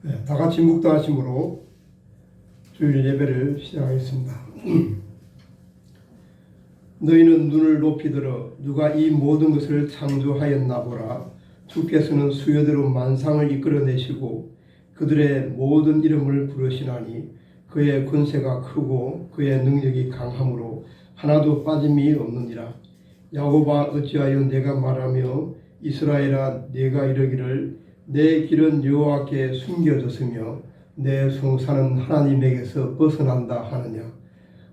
네, 다 같이 묵도하심으로 주일 예배를 시작하겠습니다. 너희는 눈을 높이 들어 누가 이 모든 것을 창조하였나 보라. 주께서는 수요대로 만상을 이끌어내시고 그들의 모든 이름을 부르시나니 그의 권세가 크고 그의 능력이 강함으로 하나도 빠짐이 없느니라. 야곱아 어찌하여 내가 말하며 이스라엘아 내가 이르기를 내 길은 여호와께 숨겨졌으며 내 송사는 하나님에게서 벗어난다 하느냐.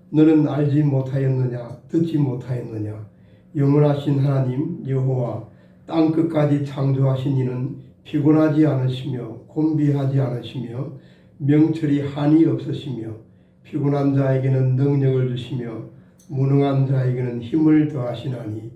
너는 알지 못하였느냐 듣지 못하였느냐. 영원하신 하나님 여호와 땅 끝까지 창조하신 이는 피곤하지 않으시며 곤비하지 않으시며 명철이 한이 없으시며 피곤한 자에게는 능력을 주시며 무능한 자에게는 힘을 더하시나니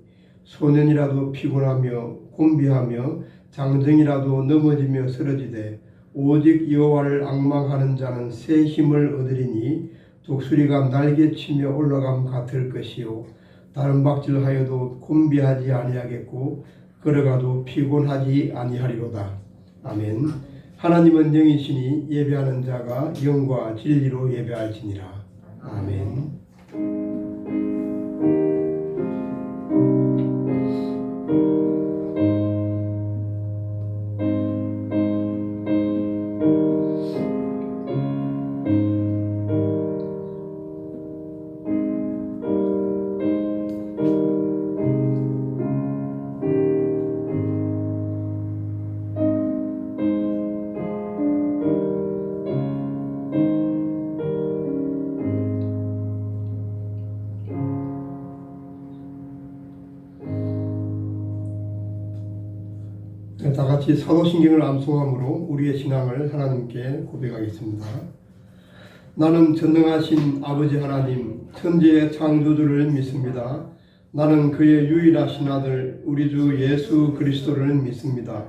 소년이라도 피곤하며 곤비하며 장정이라도 넘어지며 쓰러지되 오직 여호와를 앙망하는 자는 새 힘을 얻으리니 독수리가 날개치며 올라감 같을 것이요 다른 박질하여도 곤비하지 아니하겠고 걸어가도 피곤하지 아니하리로다. 아멘. 하나님은 영이시니 예배하는 자가 영과 진리로 예배할지니라. 아멘. 다 같이 사도신경을 암송함으로 우리의 신앙을 하나님께 고백하겠습니다. 나는 전능하신 아버지 하나님 천지의 창조주를 믿습니다. 나는 그의 유일하신 아들 우리 주 예수 그리스도를 믿습니다.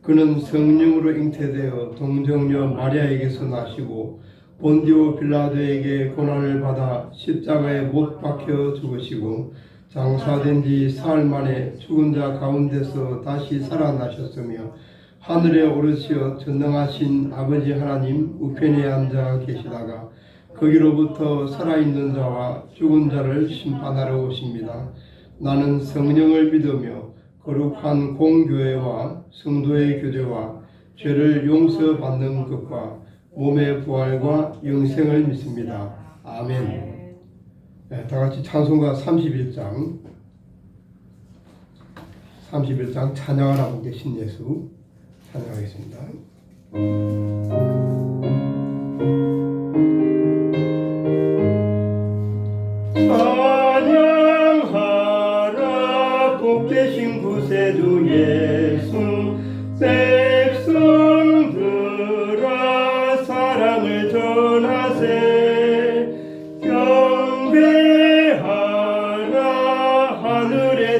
그는 성령으로 잉태되어 동정녀 마리아에게서 나시고 본디오 빌라도에게 고난을 받아 십자가에 못 박혀 죽으시고 장사된 지 사흘 만에 죽은 자 가운데서 다시 살아나셨으며 하늘에 오르시어 전능하신 아버지 하나님 우편에 앉아 계시다가 거기로부터 살아있는 자와 죽은 자를 심판하러 오십니다. 나는 성령을 믿으며 거룩한 공교회와 성도의 교제와 죄를 용서받는 것과 몸의 부활과 영생을 믿습니다. 아멘. 네, 다 같이 찬송가 31장 찬양하라고 계신 예수 찬양하겠습니다. 찬양하라 복되신 구세주 예수 백성들아 사랑을 전하세.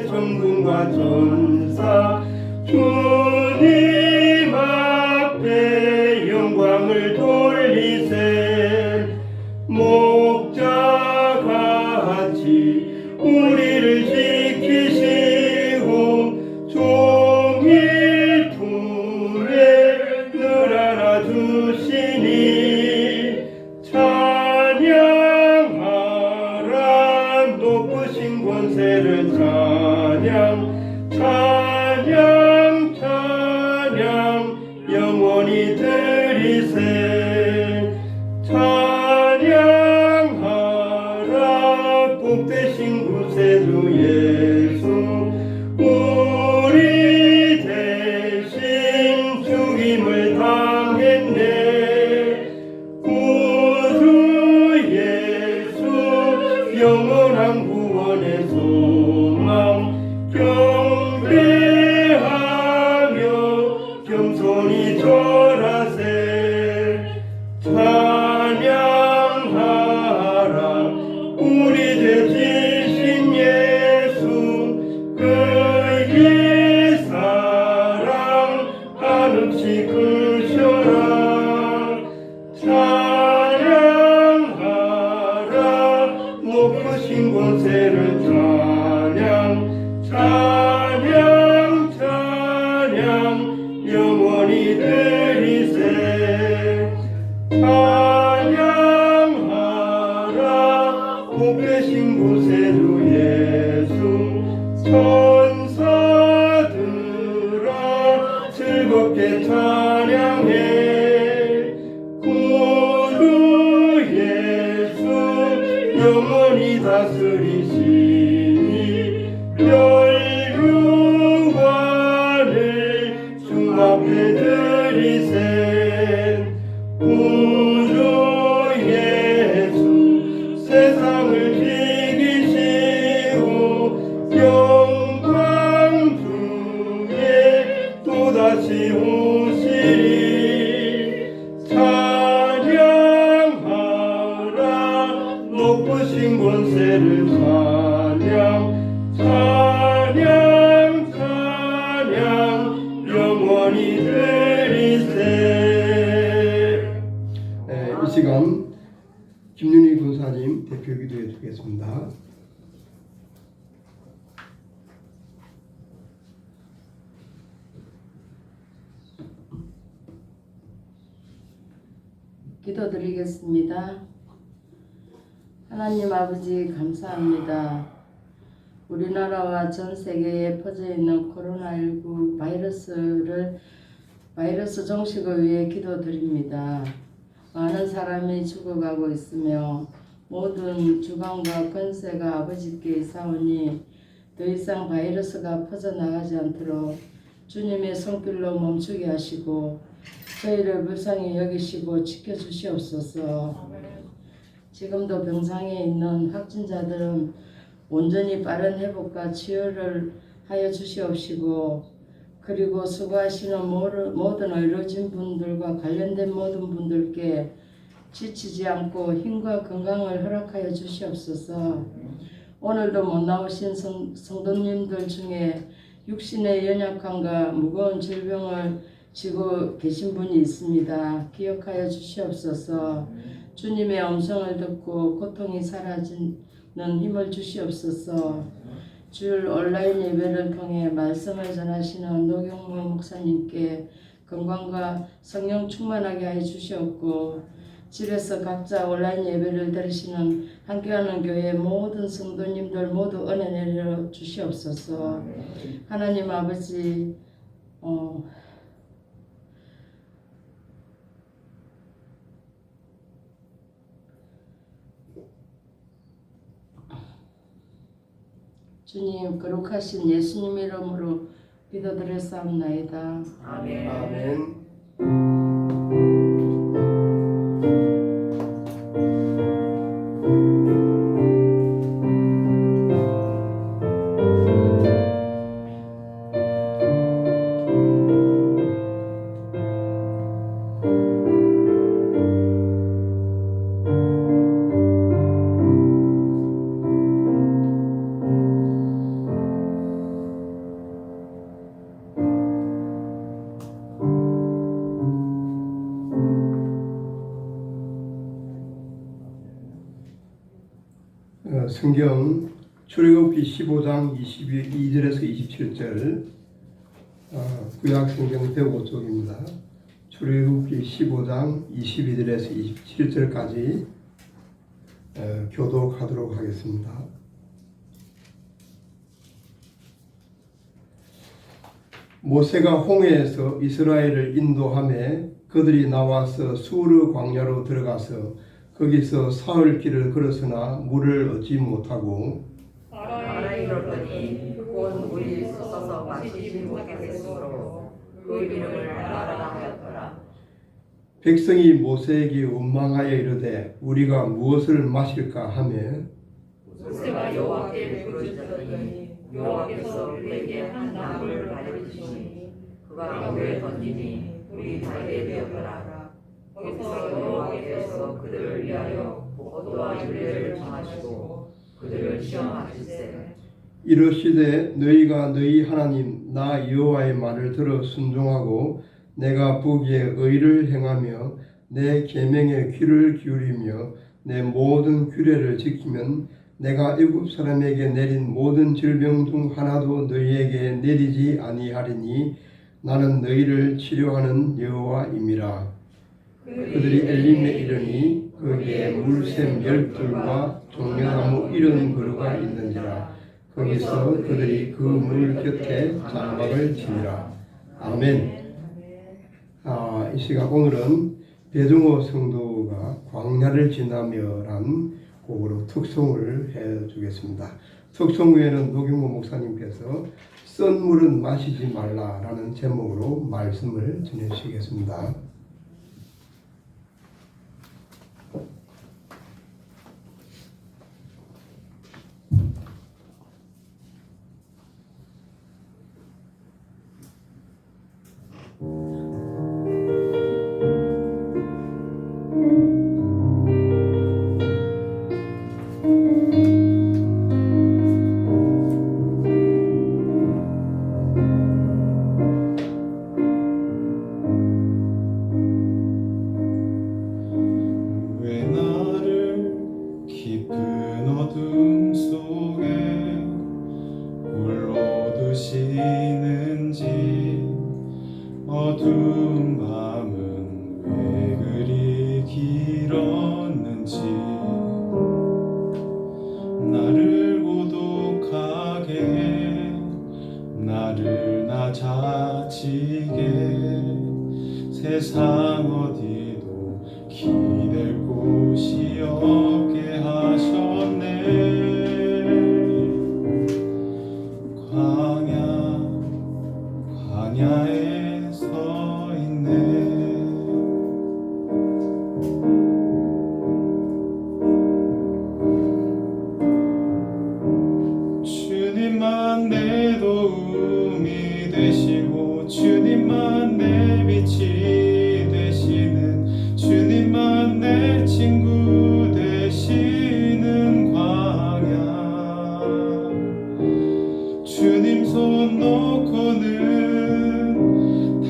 천군과 천사 주님 앞에 영광을 돌리세. 목자같이 우리를 지키시고 종일 품에 늘 안아주시니 찬양하라 높으신 권세를 찬양 영원히 드리세. 찬양하라 복되신 구세주 예수 우리 대신 죽임을 당했네. 구주 예수 영원한 구원의 소망 경배하며 겸손히 절하세. 찬양하라 우리 죄 지신 예수 그의 사랑 한없이 크셔라. 찬양하라 높으신 권세를 찬양 영원히 드리세. 주께 찬양해. 구주 예수 영원히 다스리시니 멸류관을 주 앞에 드리세. 구주 예수 세상을 이기시고 영광 중에 또다시 오시리. 찬양하라 높으신 권세를 찬양 찬양 찬양 영원히 드리세. 이 시간 김윤희 군사님 대표 기도해 주겠습니다. 기도드리겠습니다. 하나님 아버지 감사합니다. 우리나라와 전 세계에 퍼져 있는 코로나19 바이러스 종식을 위해 기도드립니다. 많은 사람이 죽어가고 있으며 모든 주관과 권세가 아버지께 있사오니 더 이상 바이러스가 퍼져나가지 않도록 주님의 손길로 멈추게 하시고 저희를 불쌍히 여기시고 지켜주시옵소서. 지금도 병상에 있는 확진자들은 온전히 빠른 회복과 치유를 하여 주시옵시고, 그리고 수고하시는 모든 의료진 분들과 관련된 모든 분들께 지치지 않고 힘과 건강을 허락하여 주시옵소서. 오늘도 못 나오신 성도님들 중에 육신의 연약함과 무거운 질병을 지고 계신 분이 있습니다. 기억하여 주시옵소서. 주님의 음성을 듣고 고통이 사라지는 힘을 주시옵소서. 주일 온라인 예배를 통해 말씀을 전하시는 노경모 목사님께 건강과 성령 충만하게 하여 주시옵고, 집에서 각자 온라인 예배를 들으시는 함께하는 교회 모든 성도님들 모두 은혜 내려 주시옵소서. 하나님 아버지, 주님 거룩하신 예수님 이름으로 기도드렸사옵나이다. 아멘. 아멘. 성경 출애굽기 15장 22절에서 27절 구약 성경 105쪽입니다. 출애굽기 15장 22절에서 27절까지 교독하도록 하겠습니다. 모세가 홍해에서 이스라엘을 인도하며 그들이 나와서 수르 광야로 들어가서 거기서 사흘 길을 걸었으나 물을 얻지 못하고 바라 이르더니 곧 물이 솟아서 마시지 못하겠으므로 그 이름을 마라가 하였더라. 백성이 모세에게 원망하여 이르되 우리가 무엇을 마실까 하며 모세가 여호와께 부르짖더니 여호와께서 그에게 한 나무를 가르치시니 그가 물에 던지니 물이 달게 되었더라. 거기서 여호와께서 그들을 위하여 포도와 유래를 정하시고 그들을 시험하실세. 이르시되 너희가 너희 하나님 나 여호와의 말을 들어 순종하고 내가 보기에 의를 행하며 내 계명에 귀를 기울이며 내 모든 규례를 지키면 내가 애굽 사람에게 내린 모든 질병 중 하나도 너희에게 내리지 아니하리니 나는 너희를 치료하는 여호와임이라. 그들이 엘림에 이르니 거기에 물샘 12과 종려나무 70그루가 있는지라. 거기서 그들이 그 물 곁에 장막을 치니라. 아멘. 이 시간 오늘은 배중호 성도가 광야를 지나며란 곡으로 특송을 해주겠습니다. 특송 후에는 노경모 목사님께서 썬 물은 마시지 말라라는 제목으로 말씀을 전해주시겠습니다. 왜 나를 깊은 어둠 속에 홀로 두시는지, 어두운 밤은 왜 그리 길었는지, 나를 고독하게, 나를 낮아지게, 세상 어디도 기댈 곳이 없게 하셨네. 광야에 서 있네. 주님만 내 도움이 되시고, 주님만 내 빛이 되시는, 주님만 내 친구 되시는 광야. 주님 손 놓고는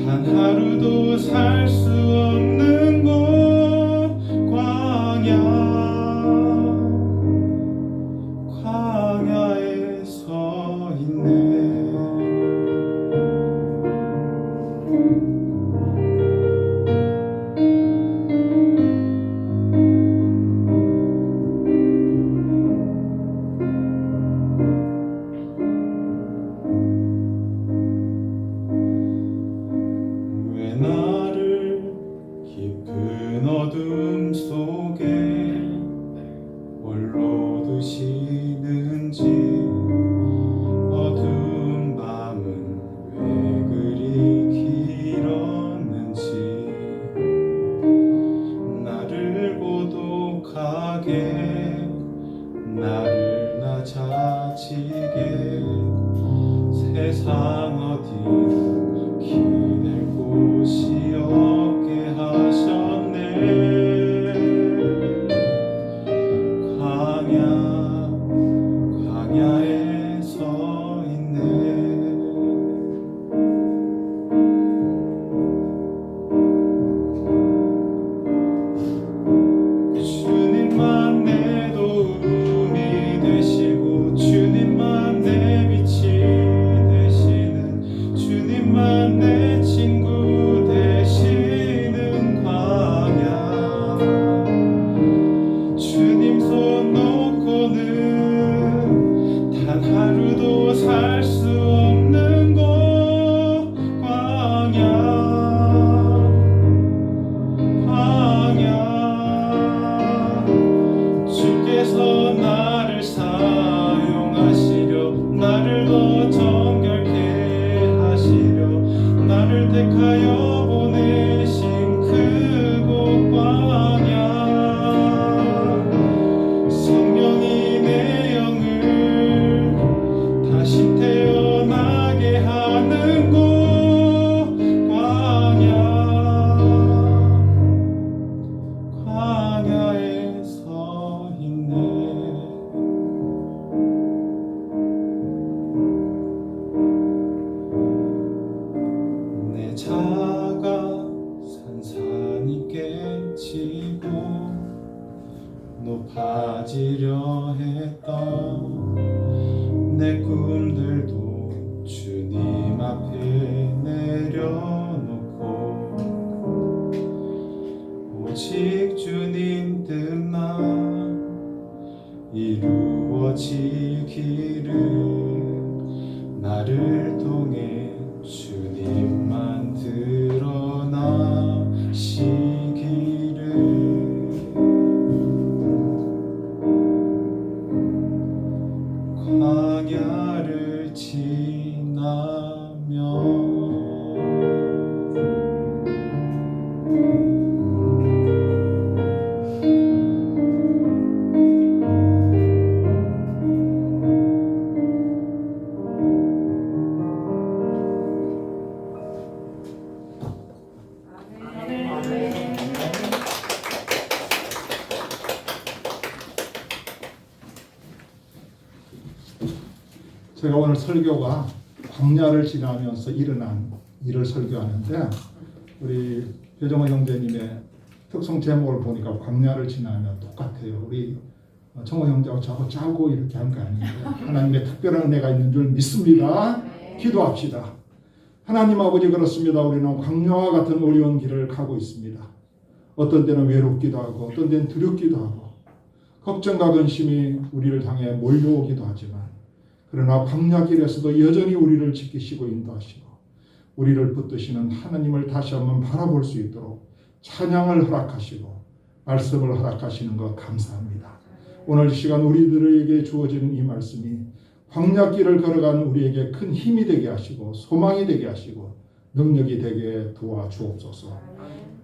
단 하루도 살 수 없는 곳, 광야에 서 있네. 왜 나를 깊은 어둠 속에 홀로 두시는지, 어두운 밤은 왜 그리 길었는지, 나를 고독하게, 나를 낮아지게, 세상 어디도 기댈 곳이 없게 하셨네. 광야에 서 있네. 주님만 내 도움이 되시고, 주님만 내 빛이 되시는, 주님만 내 친구 되시는 광야. 주님 손 놓고는 단 하루도 살 수 없는 곳, 광야. 주께서 나를 사용하시려, 나를 더 정결케 하시려, 나를 택하여 보내신 그곳 광야. 성령이 내 영을 다시 태어나게 하는 곳, 광야에 서 있네. 내 자가 산산이 깨지고 높아지려 했던 내 꿈들도 주님 앞에 내려놓고, 오직 주님 뜻만 이루어지기를, 나를 통해 주님만 드러나 제가 오늘 설교가 광야를 지나면서 일어난 일을 설교하는데 우리 배정호 형제님의 특송 제목을 보니까 광야를 지나면 똑같아요. 우리 정호 형제하고 저하고 짜고 이렇게 한 거 아니에요. 하나님의 특별한 은혜가 있는 줄 믿습니다. 기도합시다. 하나님 아버지, 그렇습니다. 우리는 광야와 같은 어려운 길을 가고 있습니다. 어떤 때는 외롭기도 하고 어떤 때는 두렵기도 하고 걱정과 근심이 우리를 향해 몰려오기도 하지만, 그러나 광야 길에서도 여전히 우리를 지키시고 인도하시고 우리를 붙드시는 하나님을 다시 한번 바라볼 수 있도록 찬양을 허락하시고 말씀을 허락하시는 것 감사합니다. 오늘 이 시간 우리들에게 주어지는 이 말씀이 광야 길을 걸어가는 우리에게 큰 힘이 되게 하시고 소망이 되게 하시고 능력이 되게 도와주옵소서.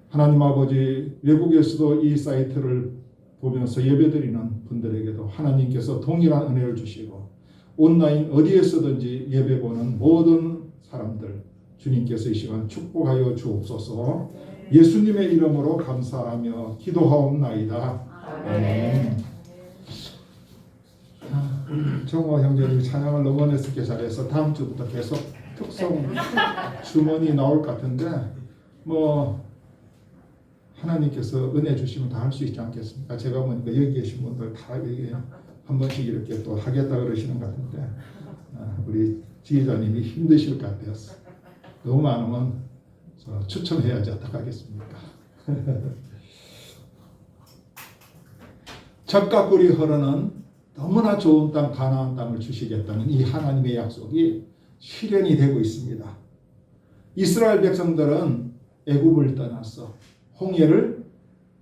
하나님 아버지, 외국에서도 이 사이트를 보면서 예배드리는 분들에게도 하나님께서 동일한 은혜를 주시고 온라인 어디에서든지 예배 보는 모든 사람들 주님께서 이 시간 축복하여 주옵소서. 예수님의 이름으로 감사하며 기도하옵나이다. 아멘. 정호 형제님 찬양을 너무 어nes게 잘해서 다음 주부터 계속 특성 주문이 나올 것 같은데, 뭐 하나님께서 은혜 주시면 다 할 수 있지 않겠습니까? 제가 보니까 여기 계신 분들 다 여기 한 번씩 이렇게 또 하겠다 그러시는 것 같은데, 우리 지휘자님이 힘드실 것 같아요. 너무 많으면 추첨해야지 어떡하겠습니까? 젖과 꿀이 흐르는 너무나 좋은 땅, 가나안 땅을 주시겠다는 이 하나님의 약속이 실현이 되고 있습니다. 이스라엘 백성들은 애굽을 떠나서 홍해를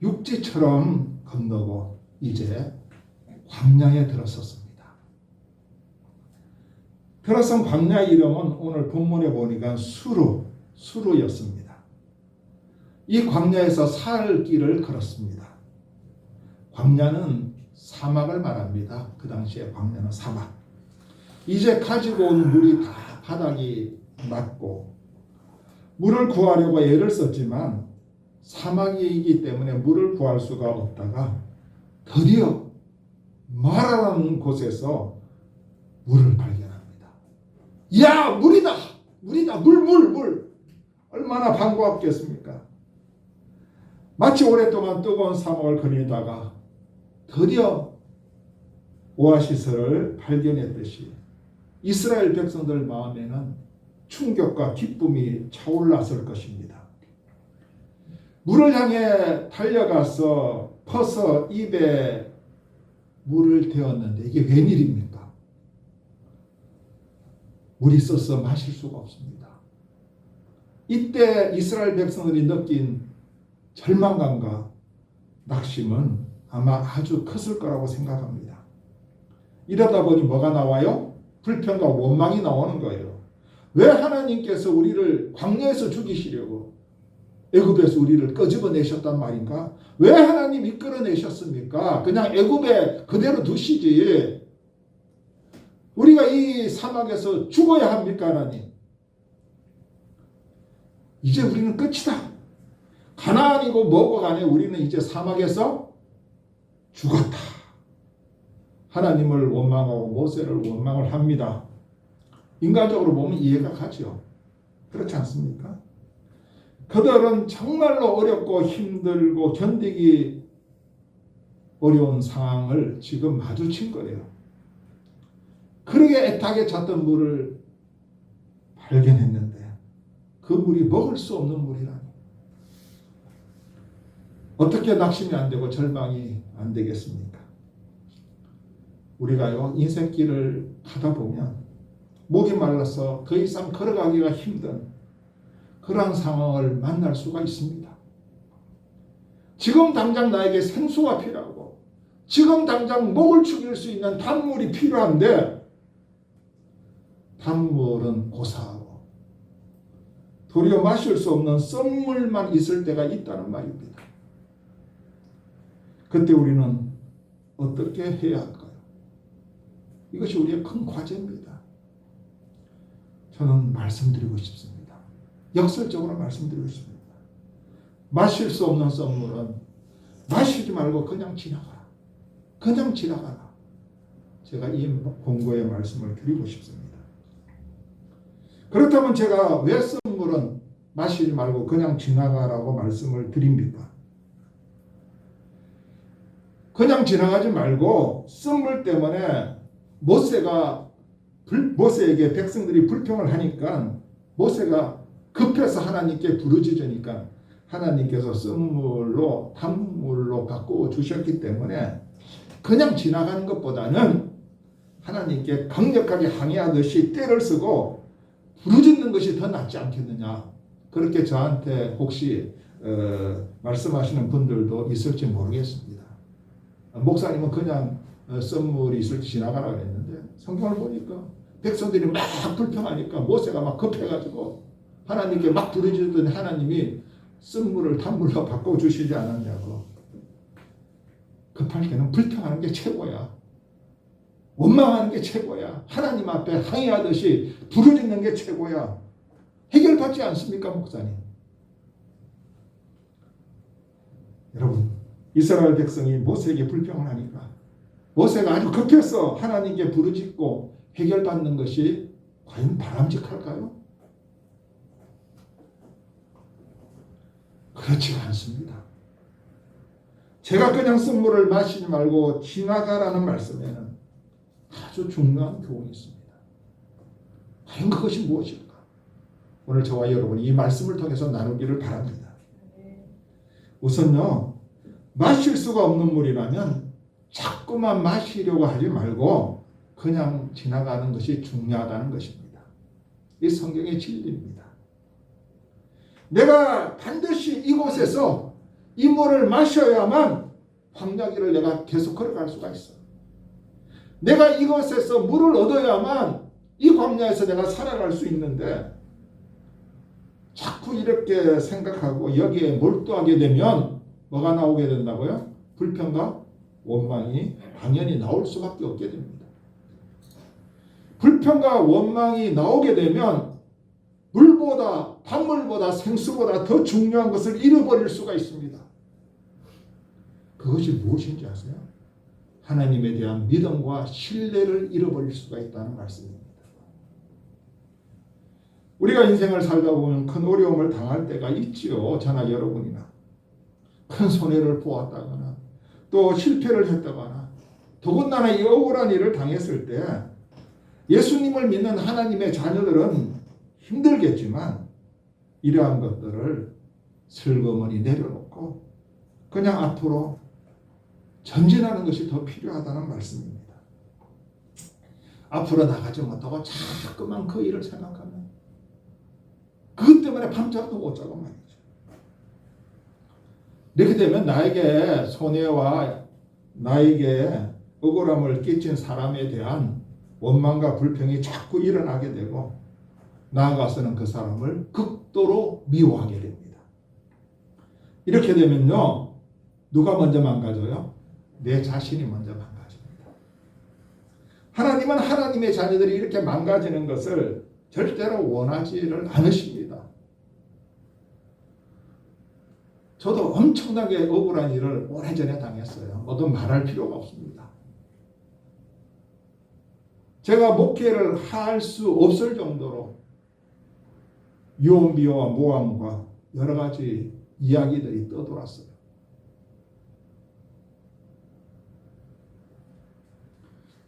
육지처럼 건너고 이제 광야에 들어섰습니다. 들어선 광야 이름은 오늘 본문에 보니까 수르였습니다. 이 광야에서 살 길을 걸었습니다. 광야는 사막을 말합니다. 그 당시에 광야는 사막. 이제 가지고 온 물이 다 바닥이 낮고 물을 구하려고 애를 썼지만 사막이기 때문에 물을 구할 수가 없다가 드디어 마라라는 곳에서 물을 발견합니다. 야, 물이다! 물이다! 물! 얼마나 반가웠겠습니까? 마치 오랫동안 뜨거운 사막을 거닐다가 드디어 오아시스를 발견했듯이 이스라엘 백성들 마음에는 충격과 기쁨이 차올랐을 것입니다. 물을 향해 달려가서 퍼서 입에 물을 대었는데 이게 웬일입니까? 물이 써서 마실 수가 없습니다. 이때 이스라엘 백성들이 느낀 절망감과 낙심은 아마 아주 컸을 거라고 생각합니다. 이러다 보니 뭐가 나와요? 불평과 원망이 나오는 거예요. 왜 하나님께서 우리를 광야에서 죽이시려고 애굽에서 우리를 끄집어내셨단 말인가? 왜 하나님 이끌어내셨습니까? 그냥 애굽에 그대로 두시지. 우리가 이 사막에서 죽어야 합니까, 하나님? 이제 우리는 끝이다. 가나안이고 뭐고 간에 우리는 이제 사막에서 죽었다. 하나님을 원망하고 모세를 원망을 합니다. 인간적으로 보면 이해가 가죠. 그렇지 않습니까? 그들은 정말로 어렵고 힘들고 견디기 어려운 상황을 지금 마주친 거예요. 그러게 애타게 찾던 물을 발견했는데 그 물이 먹을 수 없는 물이라니. 어떻게 낙심이 안 되고 절망이 안 되겠습니까? 우리가요, 인생길을 가다 보면 목이 말라서 더 이상 걸어가기가 힘든 그러한 상황을 만날 수가 있습니다. 지금 당장 나에게 생수가 필요하고 지금 당장 목을 죽일 수 있는 단물이 필요한데 단물은 고사하고 도리어 마실 수 없는 썸물만 있을 때가 있다는 말입니다. 그때 우리는 어떻게 해야 할까요? 이것이 우리의 큰 과제입니다. 저는 말씀드리고 싶습니다. 역설적으로 말씀드리고 싶습니다. 마실 수 없는 썸물은 마시지 말고 그냥 지나가라. 그냥 지나가라. 제가 이 공고의 말씀을 드리고 싶습니다. 그렇다면 제가 왜 썸물은 마시지 말고 그냥 지나가라고 말씀을 드립니까? 그냥 지나가지 말고 썸물 때문에 모세에게 백성들이 불평을 하니까 모세가 급해서 하나님께 부르짖으니까 하나님께서 썸물로 단물로 바꾸어 주셨기 때문에 그냥 지나가는 것보다는 하나님께 강력하게 항의하듯이 떼를 쓰고 부르짖는 것이 더 낫지 않겠느냐. 그렇게 저한테 혹시 말씀하시는 분들도 있을지 모르겠습니다. 목사님은 그냥 썸물이 있을 때 지나가라고 했는데 성경을 보니까 백성들이 막 불평하니까 모세가 막 급해가지고 하나님께 막 부르짖더니 하나님이 썸물을 단물로 바꿔주시지 않았냐고. 급할 때는 불평하는 게 최고야. 원망하는 게 최고야. 하나님 앞에 항의하듯이 부르짖는 게 최고야. 해결받지 않습니까, 목사님? 여러분, 이스라엘 백성이 모세에게 불평을 하니까 모세가 아주 급해서 하나님께 부르짖고 해결받는 것이 과연 바람직할까요? 그렇지가 않습니다. 제가 그냥 썸물을 마시지 말고 지나가라는 말씀에는 아주 중요한 교훈이 있습니다. 과연 그것이 무엇일까? 오늘 저와 여러분이 이 말씀을 통해서 나누기를 바랍니다. 우선요, 마실 수가 없는 물이라면 자꾸만 마시려고 하지 말고 그냥 지나가는 것이 중요하다는 것입니다. 이 성경의 진리입니다. 내가 반드시 이곳에서 이 물을 마셔야만 광야길을 내가 계속 걸어갈 수가 있어. 내가 이곳에서 물을 얻어야만 이 광야에서 내가 살아갈 수 있는데 자꾸 이렇게 생각하고 여기에 몰두하게 되면 뭐가 나오게 된다고요? 불평과 원망이 당연히 나올 수밖에 없게 됩니다. 불평과 원망이 나오게 되면 물보다 단물보다 생수보다 더 중요한 것을 잃어버릴 수가 있습니다. 그것이 무엇인지 아세요? 하나님에 대한 믿음과 신뢰를 잃어버릴 수가 있다는 말씀입니다. 우리가 인생을 살다 보면 큰 어려움을 당할 때가 있지요. 저나 여러분이나. 큰 손해를 보았다거나 또 실패를 했다거나 더군다나 이 억울한 일을 당했을 때 예수님을 믿는 하나님의 자녀들은 힘들겠지만 이러한 것들을 슬그머니 내려놓고 그냥 앞으로 전진하는 것이 더 필요하다는 말씀입니다. 앞으로 나가지 못하고 자꾸만 그 일을 생각하면 그것 때문에 밤잠도 못 자고 말이죠. 이렇게 되면 나에게 손해와 나에게 억울함을 끼친 사람에 대한 원망과 불평이 자꾸 일어나게 되고 나아가서는 그 사람을 극도로 미워하게 됩니다. 이렇게 되면요, 누가 먼저 망가져요? 내 자신이 먼저 망가집니다. 하나님은 하나님의 자녀들이 이렇게 망가지는 것을 절대로 원하지를 않으십니다. 저도 엄청나게 억울한 일을 오래전에 당했어요. 모두 말할 필요가 없습니다. 제가 목회를 할 수 없을 정도로 유언비어와 모함과 여러 가지 이야기들이 떠돌았어요.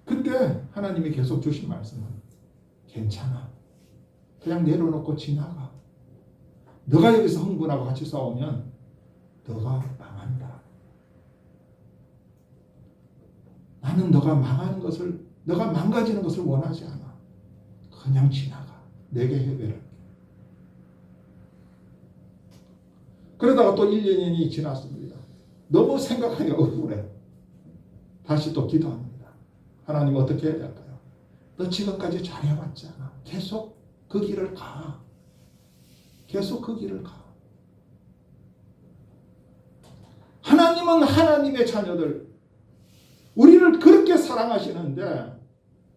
그때 하나님이 계속 주신 말씀은 괜찮아. 그냥 내려놓고 지나가. 너가 여기서 흥분하고 같이 싸우면 너가 망한다. 나는 너가 망하는 것을, 너가 망가지는 것을 원하지 않아. 그냥 지나가. 내게 해결할게. 그러다가 또 1, 2년이 지났습니다. 너무 생각하기가 억울해. 다시 또 기도합니다. 하나님 어떻게 해야 될까요? 너 지금까지 잘해왔잖아. 계속 그 길을 가. 계속 그 길을 가. 하나님은 하나님의 자녀들, 우리를 그렇게 사랑하시는데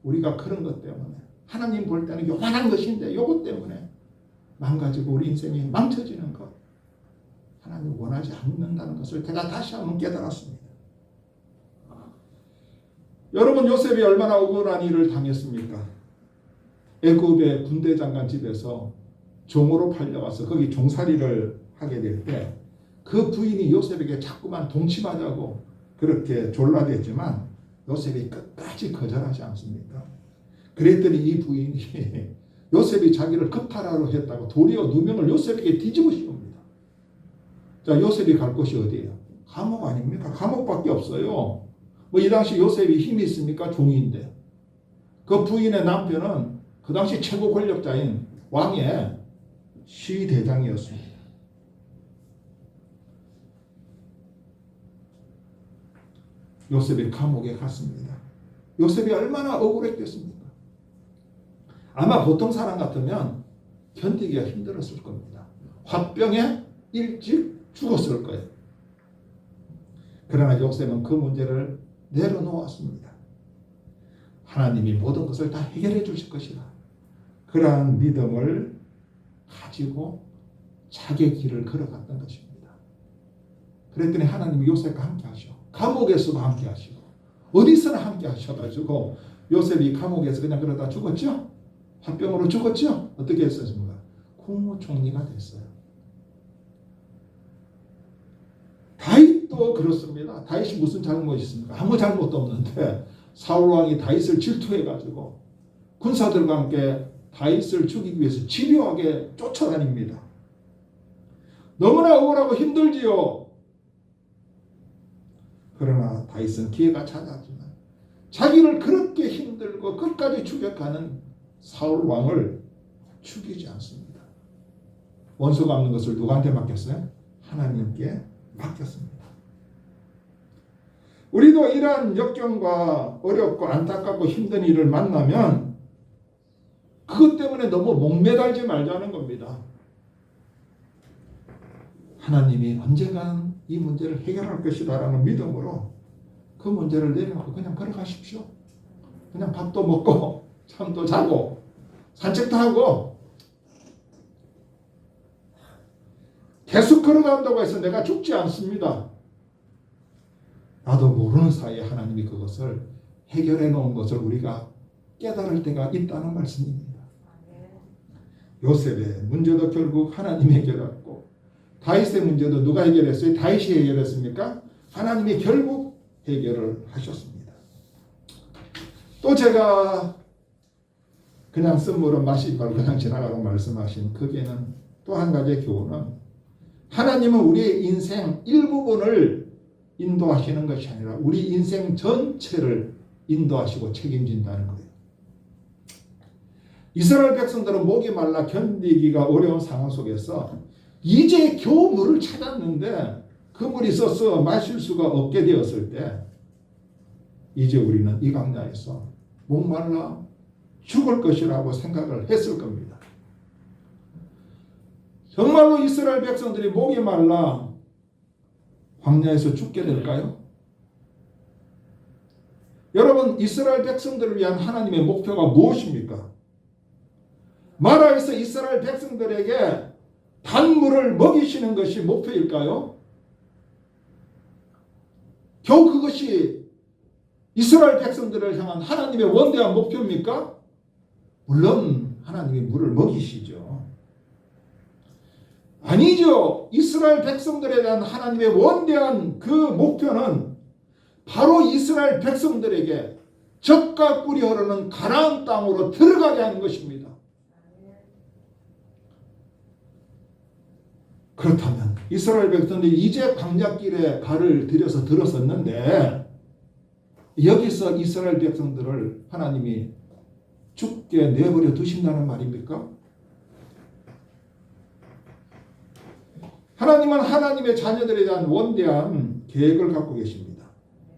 우리가 그런 것 때문에 하나님 볼 때는 요만한 것인데 요것 때문에 망가지고 우리 인생이 망쳐지는 것. 하나님 원하지 않는다는 것을 제가 다시 한번 깨달았습니다. 여러분, 요셉이 얼마나 억울한 일을 당했습니까? 애굽의 군대 장관 집에서 종으로 팔려와서 거기 종살이를 하게 될 때 그 부인이 요셉에게 자꾸만 동침하자고 그렇게 졸라댔지만 요셉이 끝까지 거절하지 않습니다. 그랬더니 이 부인이 요셉이 자기를 겁탈하려 했다고 도리어 누명을 요셉에게 뒤집어 씌웁니다. 자, 요셉이 갈 곳이 어디예요? 감옥 아닙니까? 감옥밖에 없어요. 뭐 이 당시 요셉이 힘이 있습니까? 종인데. 그 부인의 남편은 그 당시 최고 권력자인 왕의 시대장이었습니다. 요셉이 감옥에 갔습니다. 요셉이 얼마나 억울했겠습니까? 아마 보통 사람 같으면 견디기가 힘들었을 겁니다. 화병에 일찍 죽었을 거예요. 그러나 요셉은 그 문제를 내려놓았습니다. 하나님이 모든 것을 다 해결해 주실 것이다. 그러한 믿음을 가지고 자기의 길을 걸어갔던 것입니다. 그랬더니 하나님이 요셉과 함께 하셔. 감옥에서도 함께 하시고 어디서나 함께 하셔가지고 요셉이 감옥에서 그냥 그러다 죽었죠? 화병으로 죽었죠? 어떻게 했습니까? 국무총리가 됐어요. 다윗도 그렇습니다. 다윗이 무슨 잘못이 있습니까? 아무 잘못도 없는데 사울 왕이 다윗을 질투해가지고 군사들과 함께 다윗을 죽이기 위해서 집요하게 쫓아다닙니다. 너무나 억울하고 힘들지요. 그러나 다윗은 기회가 찾아지만 자기를 그렇게 힘들고 끝까지 추격하는 사울 왕을 죽이지 않습니다. 원수 갚는 것을 누구한테 맡겼어요? 하나님께 맡겼습니다. 우리도 이러한 역경과 어렵고 안타깝고 힘든 일을 만나면 그것 때문에 너무 목매달지 말자는 겁니다. 하나님이 언젠가는 이 문제를 해결할 것이다라는 믿음으로 그 문제를 내려놓고 그냥 걸어가십시오. 그냥 밥도 먹고 잠도 자고 산책도 하고 계속 걸어간다고 해서 내가 죽지 않습니다. 나도 모르는 사이에 하나님이 그것을 해결해 놓은 것을 우리가 깨달을 때가 있다는 말씀입니다. 요셉의 문제도 결국 하나님이 해결했고 다윗의 문제도 누가 해결했어요? 다윗이 해결했습니까? 하나님이 결국 해결을 하셨습니다. 또 제가 그냥 쓴물은 마시지 말고 그냥 지나가라고 말씀하신 거기에는 또 한 가지의 교훈은 하나님은 우리의 인생 일부분을 인도하시는 것이 아니라 우리 인생 전체를 인도하시고 책임진다는 거예요. 이스라엘 백성들은 목이 말라 견디기가 어려운 상황 속에서 이제 겨우 물을 찾았는데 그 물이 있어서 마실 수가 없게 되었을 때 이제 우리는 이 광야에서 목말라 죽을 것이라고 생각을 했을 겁니다. 정말로 이스라엘 백성들이 목이 말라 광야에서 죽게 될까요? 여러분, 이스라엘 백성들을 위한 하나님의 목표가 무엇입니까? 마라에서 이스라엘 백성들에게 단물을 먹이시는 것이 목표일까요? 겨우 그것이 이스라엘 백성들을 향한 하나님의 원대한 목표입니까? 물론 하나님이 물을 먹이시죠. 아니죠. 이스라엘 백성들에 대한 하나님의 원대한 그 목표는 바로 이스라엘 백성들에게 젖과 꿀이 흐르는 가나안 땅으로 들어가게 하는 것입니다. 그렇다면 이스라엘 백성들이 이제 광야길에 발을 들여서 들어섰는데 여기서 이스라엘 백성들을 하나님이 죽게 내버려 두신다는 말입니까? 하나님은 하나님의 자녀들에 대한 원대한 계획을 갖고 계십니다.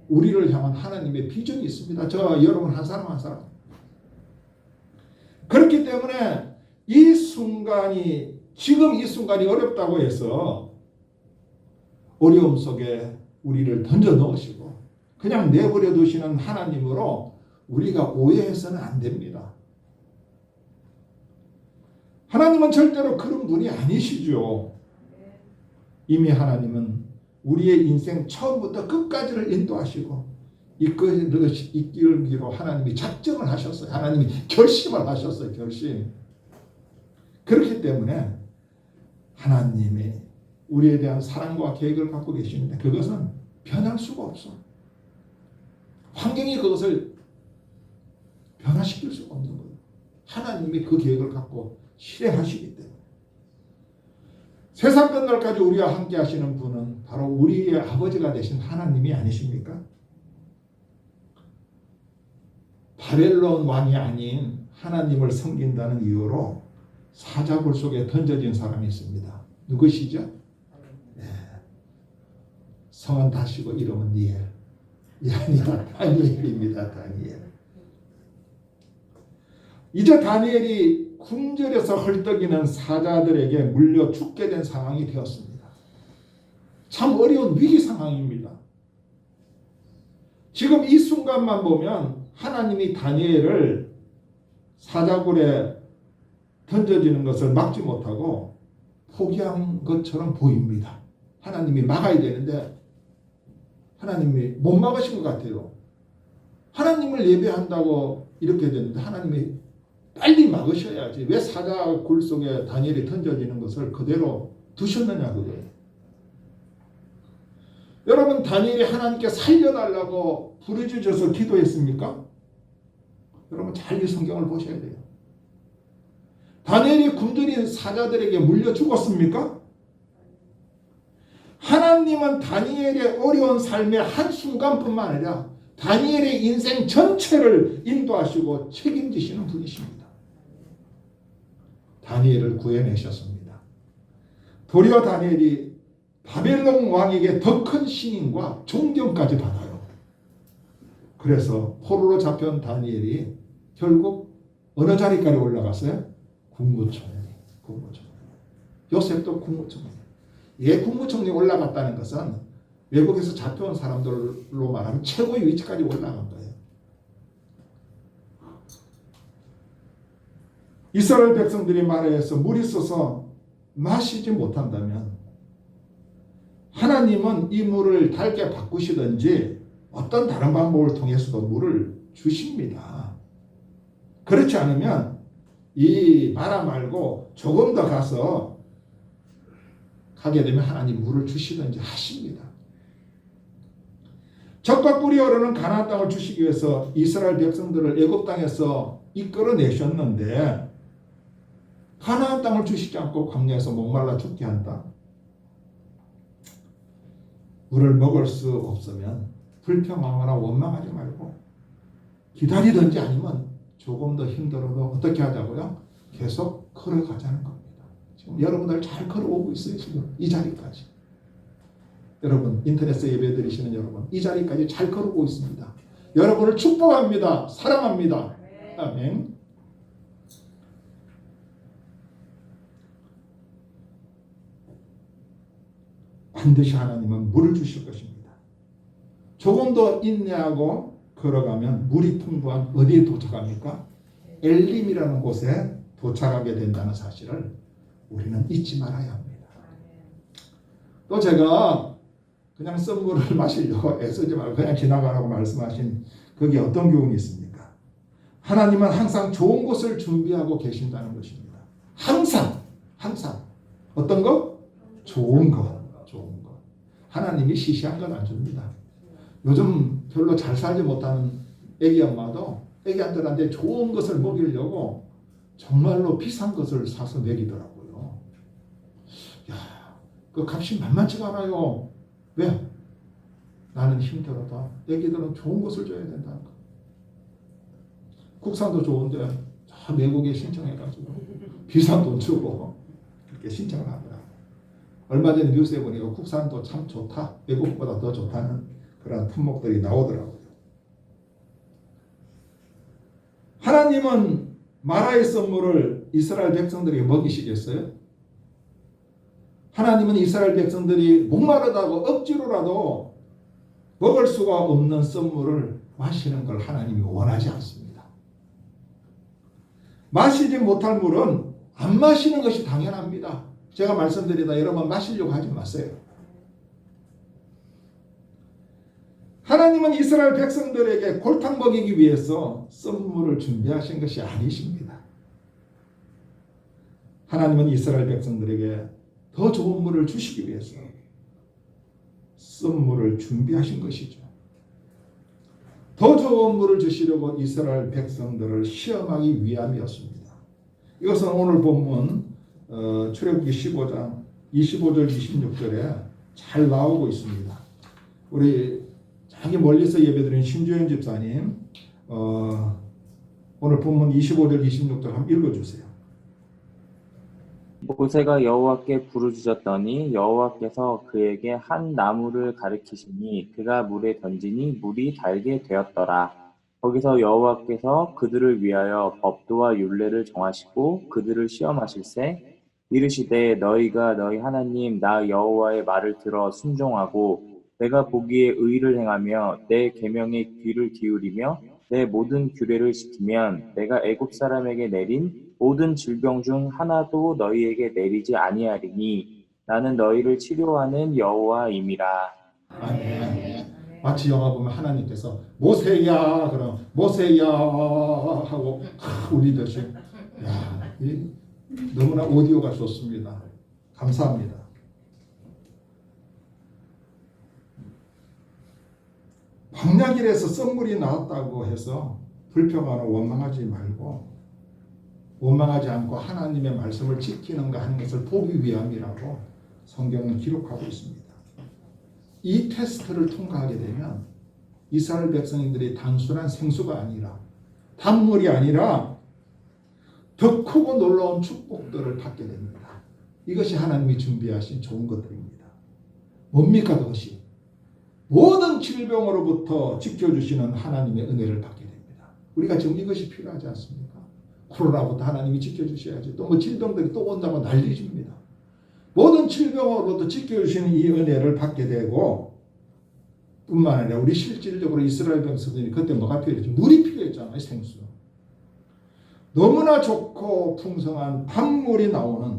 우리를 향한 하나님의 비전이 있습니다. 저 여러분 한 사람 한 사람. 그렇기 때문에 이 순간이 지금 이 순간이 어렵다고 해서 어려움 속에 우리를 던져 넣으시고 그냥 내버려 두시는 하나님으로 우리가 오해해서는 안 됩니다. 하나님은 절대로 그런 분이 아니시죠. 이미 하나님은 우리의 인생 처음부터 끝까지를 인도하시고 이끌기로 하나님이 작정을 하셨어요. 하나님이 결심을 하셨어요. 결심. 그렇기 때문에 하나님이 우리에 대한 사랑과 계획을 갖고 계시는데 그것은 변할 수가 없어. 환경이 그것을 변화시킬 수가 없는 거예요. 하나님이 그 계획을 갖고 실행하시기 때문에. 세상 끝날까지 우리와 함께 하시는 분은 바로 우리의 아버지가 되신 하나님이 아니십니까? 바벨론 왕이 아닌 하나님을 섬긴다는 이유로 사자굴 속에 던져진 사람이 있습니다. 누구시죠? 네. 성은 다시고 이름은 니엘. 아니라 다니엘입니다. 다니엘. 이제 다니엘이 궁절에서 헐떡이는 사자들에게 물려 죽게 된 상황이 되었습니다. 참 어려운 위기 상황입니다. 지금 이 순간만 보면 하나님이 다니엘을 사자굴에 던져지는 것을 막지 못하고 포기한 것처럼 보입니다. 하나님이 막아야 되는데 하나님이 못 막으신 것 같아요. 하나님을 예배한다고 이렇게 되는데 하나님이 빨리 막으셔야지. 왜 사자굴 속에 다니엘이 던져지는 것을 그대로 두셨느냐 그거예요. 여러분 다니엘이 하나님께 살려달라고 부르짖어서 기도했습니까? 여러분 잘 이 성경을 보셔야 돼요. 다니엘이 굶주린 사자들에게 물려 죽었습니까? 하나님은 다니엘의 어려운 삶의 한순간뿐만 아니라 다니엘의 인생 전체를 인도하시고 책임지시는 분이십니다. 다니엘을 구해내셨습니다. 도리어 다니엘이 바벨론 왕에게 더 큰 신임과 존경까지 받아요. 그래서 포로로 잡혀온 다니엘이 결국 어느 자리까지 올라갔어요? 국무총리. 요셉도 국무총리. 국무총리 올라갔다는 것은 외국에서 잡혀온 사람들로 말하면 최고의 위치까지 올라간 거예요. 이스라엘 백성들이 말해서 물이 있어서 마시지 못한다면 하나님은 이 물을 달게 바꾸시든지 어떤 다른 방법을 통해서도 물을 주십니다. 그렇지 않으면 이 마라 말고 조금 더 가서 가게 되면 하나님 물을 주시든지 하십니다. 적과 꿀이 흐르는 가나안 땅을 주시기 위해서 이스라엘 백성들을 애굽 땅에서 이끌어내셨는데 가나안 땅을 주시지 않고 광야에서 목말라 죽게 한다. 물을 먹을 수 없으면 불평하거나 원망하지 말고 기다리든지 아니면 조금 더 힘들어도 어떻게 하자고요? 계속 걸어가자는 겁니다. 지금 여러분들 잘 걸어오고 있어요. 지금 이 자리까지. 여러분 인터넷에 예배 드리시는 여러분 이 자리까지 잘 걸어오고 있습니다. 여러분을 축복합니다. 사랑합니다. 아멘. 반드시 하나님은 물을 주실 것입니다. 조금 더 인내하고 걸어가면 물이 풍부한 어디에 도착합니까? 엘림이라는 곳에 도착하게 된다는 사실을 우리는 잊지 말아야 합니다. 또 제가 그냥 썬 물을 마시려고 애쓰지 말고 그냥 지나가라고 말씀하신 그게 어떤 교훈이 있습니까? 하나님은 항상 좋은 것을 준비하고 계신다는 것입니다. 항상 어떤 거? 좋은 것. 하나님이 시시한 건 안 줍니다. 요즘 별로 잘 살지 못하는 애기 엄마도 애기한테한테 좋은 것을 먹이려고 정말로 비싼 것을 사서 먹이더라고요. 야, 그 값이 만만치가 않아요. 왜? 나는 힘들어도 애기들은 좋은 것을 줘야 된다는 거. 국산도 좋은데 저 외국에 신청해가지고 비싼 돈 주고 그렇게 신청을 하더라고요. 얼마 전에 뉴스에 보니까 국산도 참 좋다. 외국보다 더 좋다는 그런 품목들이 나오더라고요. 하나님은 마라의 썬물을 이스라엘 백성들에게 먹이시겠어요? 하나님은 이스라엘 백성들이 목마르다고 억지로라도 먹을 수가 없는 썬물을 마시는 걸 하나님이 원하지 않습니다. 마시지 못할 물은 안 마시는 것이 당연합니다. 제가 말씀드리다 여러분 마시려고 하지 마세요. 하나님은 이스라엘 백성들에게 골탕 먹이기 위해서 썸물을 준비하신 것이 아니십니다. 하나님은 이스라엘 백성들에게 더 좋은 물을 주시기 위해서 썸물을 준비하신 것이죠. 더 좋은 물을 주시려고 이스라엘 백성들을 시험하기 위함이었습니다. 이것은 오늘 본문 출애굽기 15장 25절 26절에 잘 나오고 있습니다. 우리 저기 멀리서 예배드린 신주현 집사님 오늘 본문 25절 26절 한번 읽어주세요. 모세가 여호와께 부르짖었더니 여호와께서 그에게 한 나무를 가리키시니 그가 물에 던지니 물이 달게 되었더라. 거기서 여호와께서 그들을 위하여 법도와 율례를 정하시고 그들을 시험하실세 이르시되 너희가 너희 하나님 나 여호와의 말을 들어 순종하고 내가 보기에 의를 행하며 내 계명에 귀를 기울이며 내 모든 규례를 지키면 내가 애굽 사람에게 내린 모든 질병 중 하나도 너희에게 내리지 아니하리니 나는 너희를 치료하는 여호와임이라. 아멘. 마치 영화 보면 하나님께서 모세야 그럼 모세야 하고 울리듯이 야, 너무나 오디오가 좋습니다. 감사합니다. 광야길에서 썸물이 나왔다고 해서 불평하거나 원망하지 말고 원망하지 않고 하나님의 말씀을 지키는가 하는 것을 보기 위함이라고 성경은 기록하고 있습니다. 이 테스트를 통과하게 되면 이스라엘 백성들이 단순한 생수가 아니라 단물이 아니라 더 크고 놀라운 축복들을 받게 됩니다. 이것이 하나님이 준비하신 좋은 것들입니다. 뭡니까 그것이? 모든 질병으로부터 지켜주시는 하나님의 은혜를 받게 됩니다. 우리가 지금 이것이 필요하지 않습니까? 코로나부터 하나님이 지켜주셔야지. 또 뭐 질병들이 또 온다고 난리집니다. 모든 질병으로부터 지켜주시는 이 은혜를 받게 되고 뿐만 아니라 우리 실질적으로 이스라엘 백성들이 그때 뭐가 필요했죠? 물이 필요했잖아요. 생수. 너무나 좋고 풍성한 단물이 나오는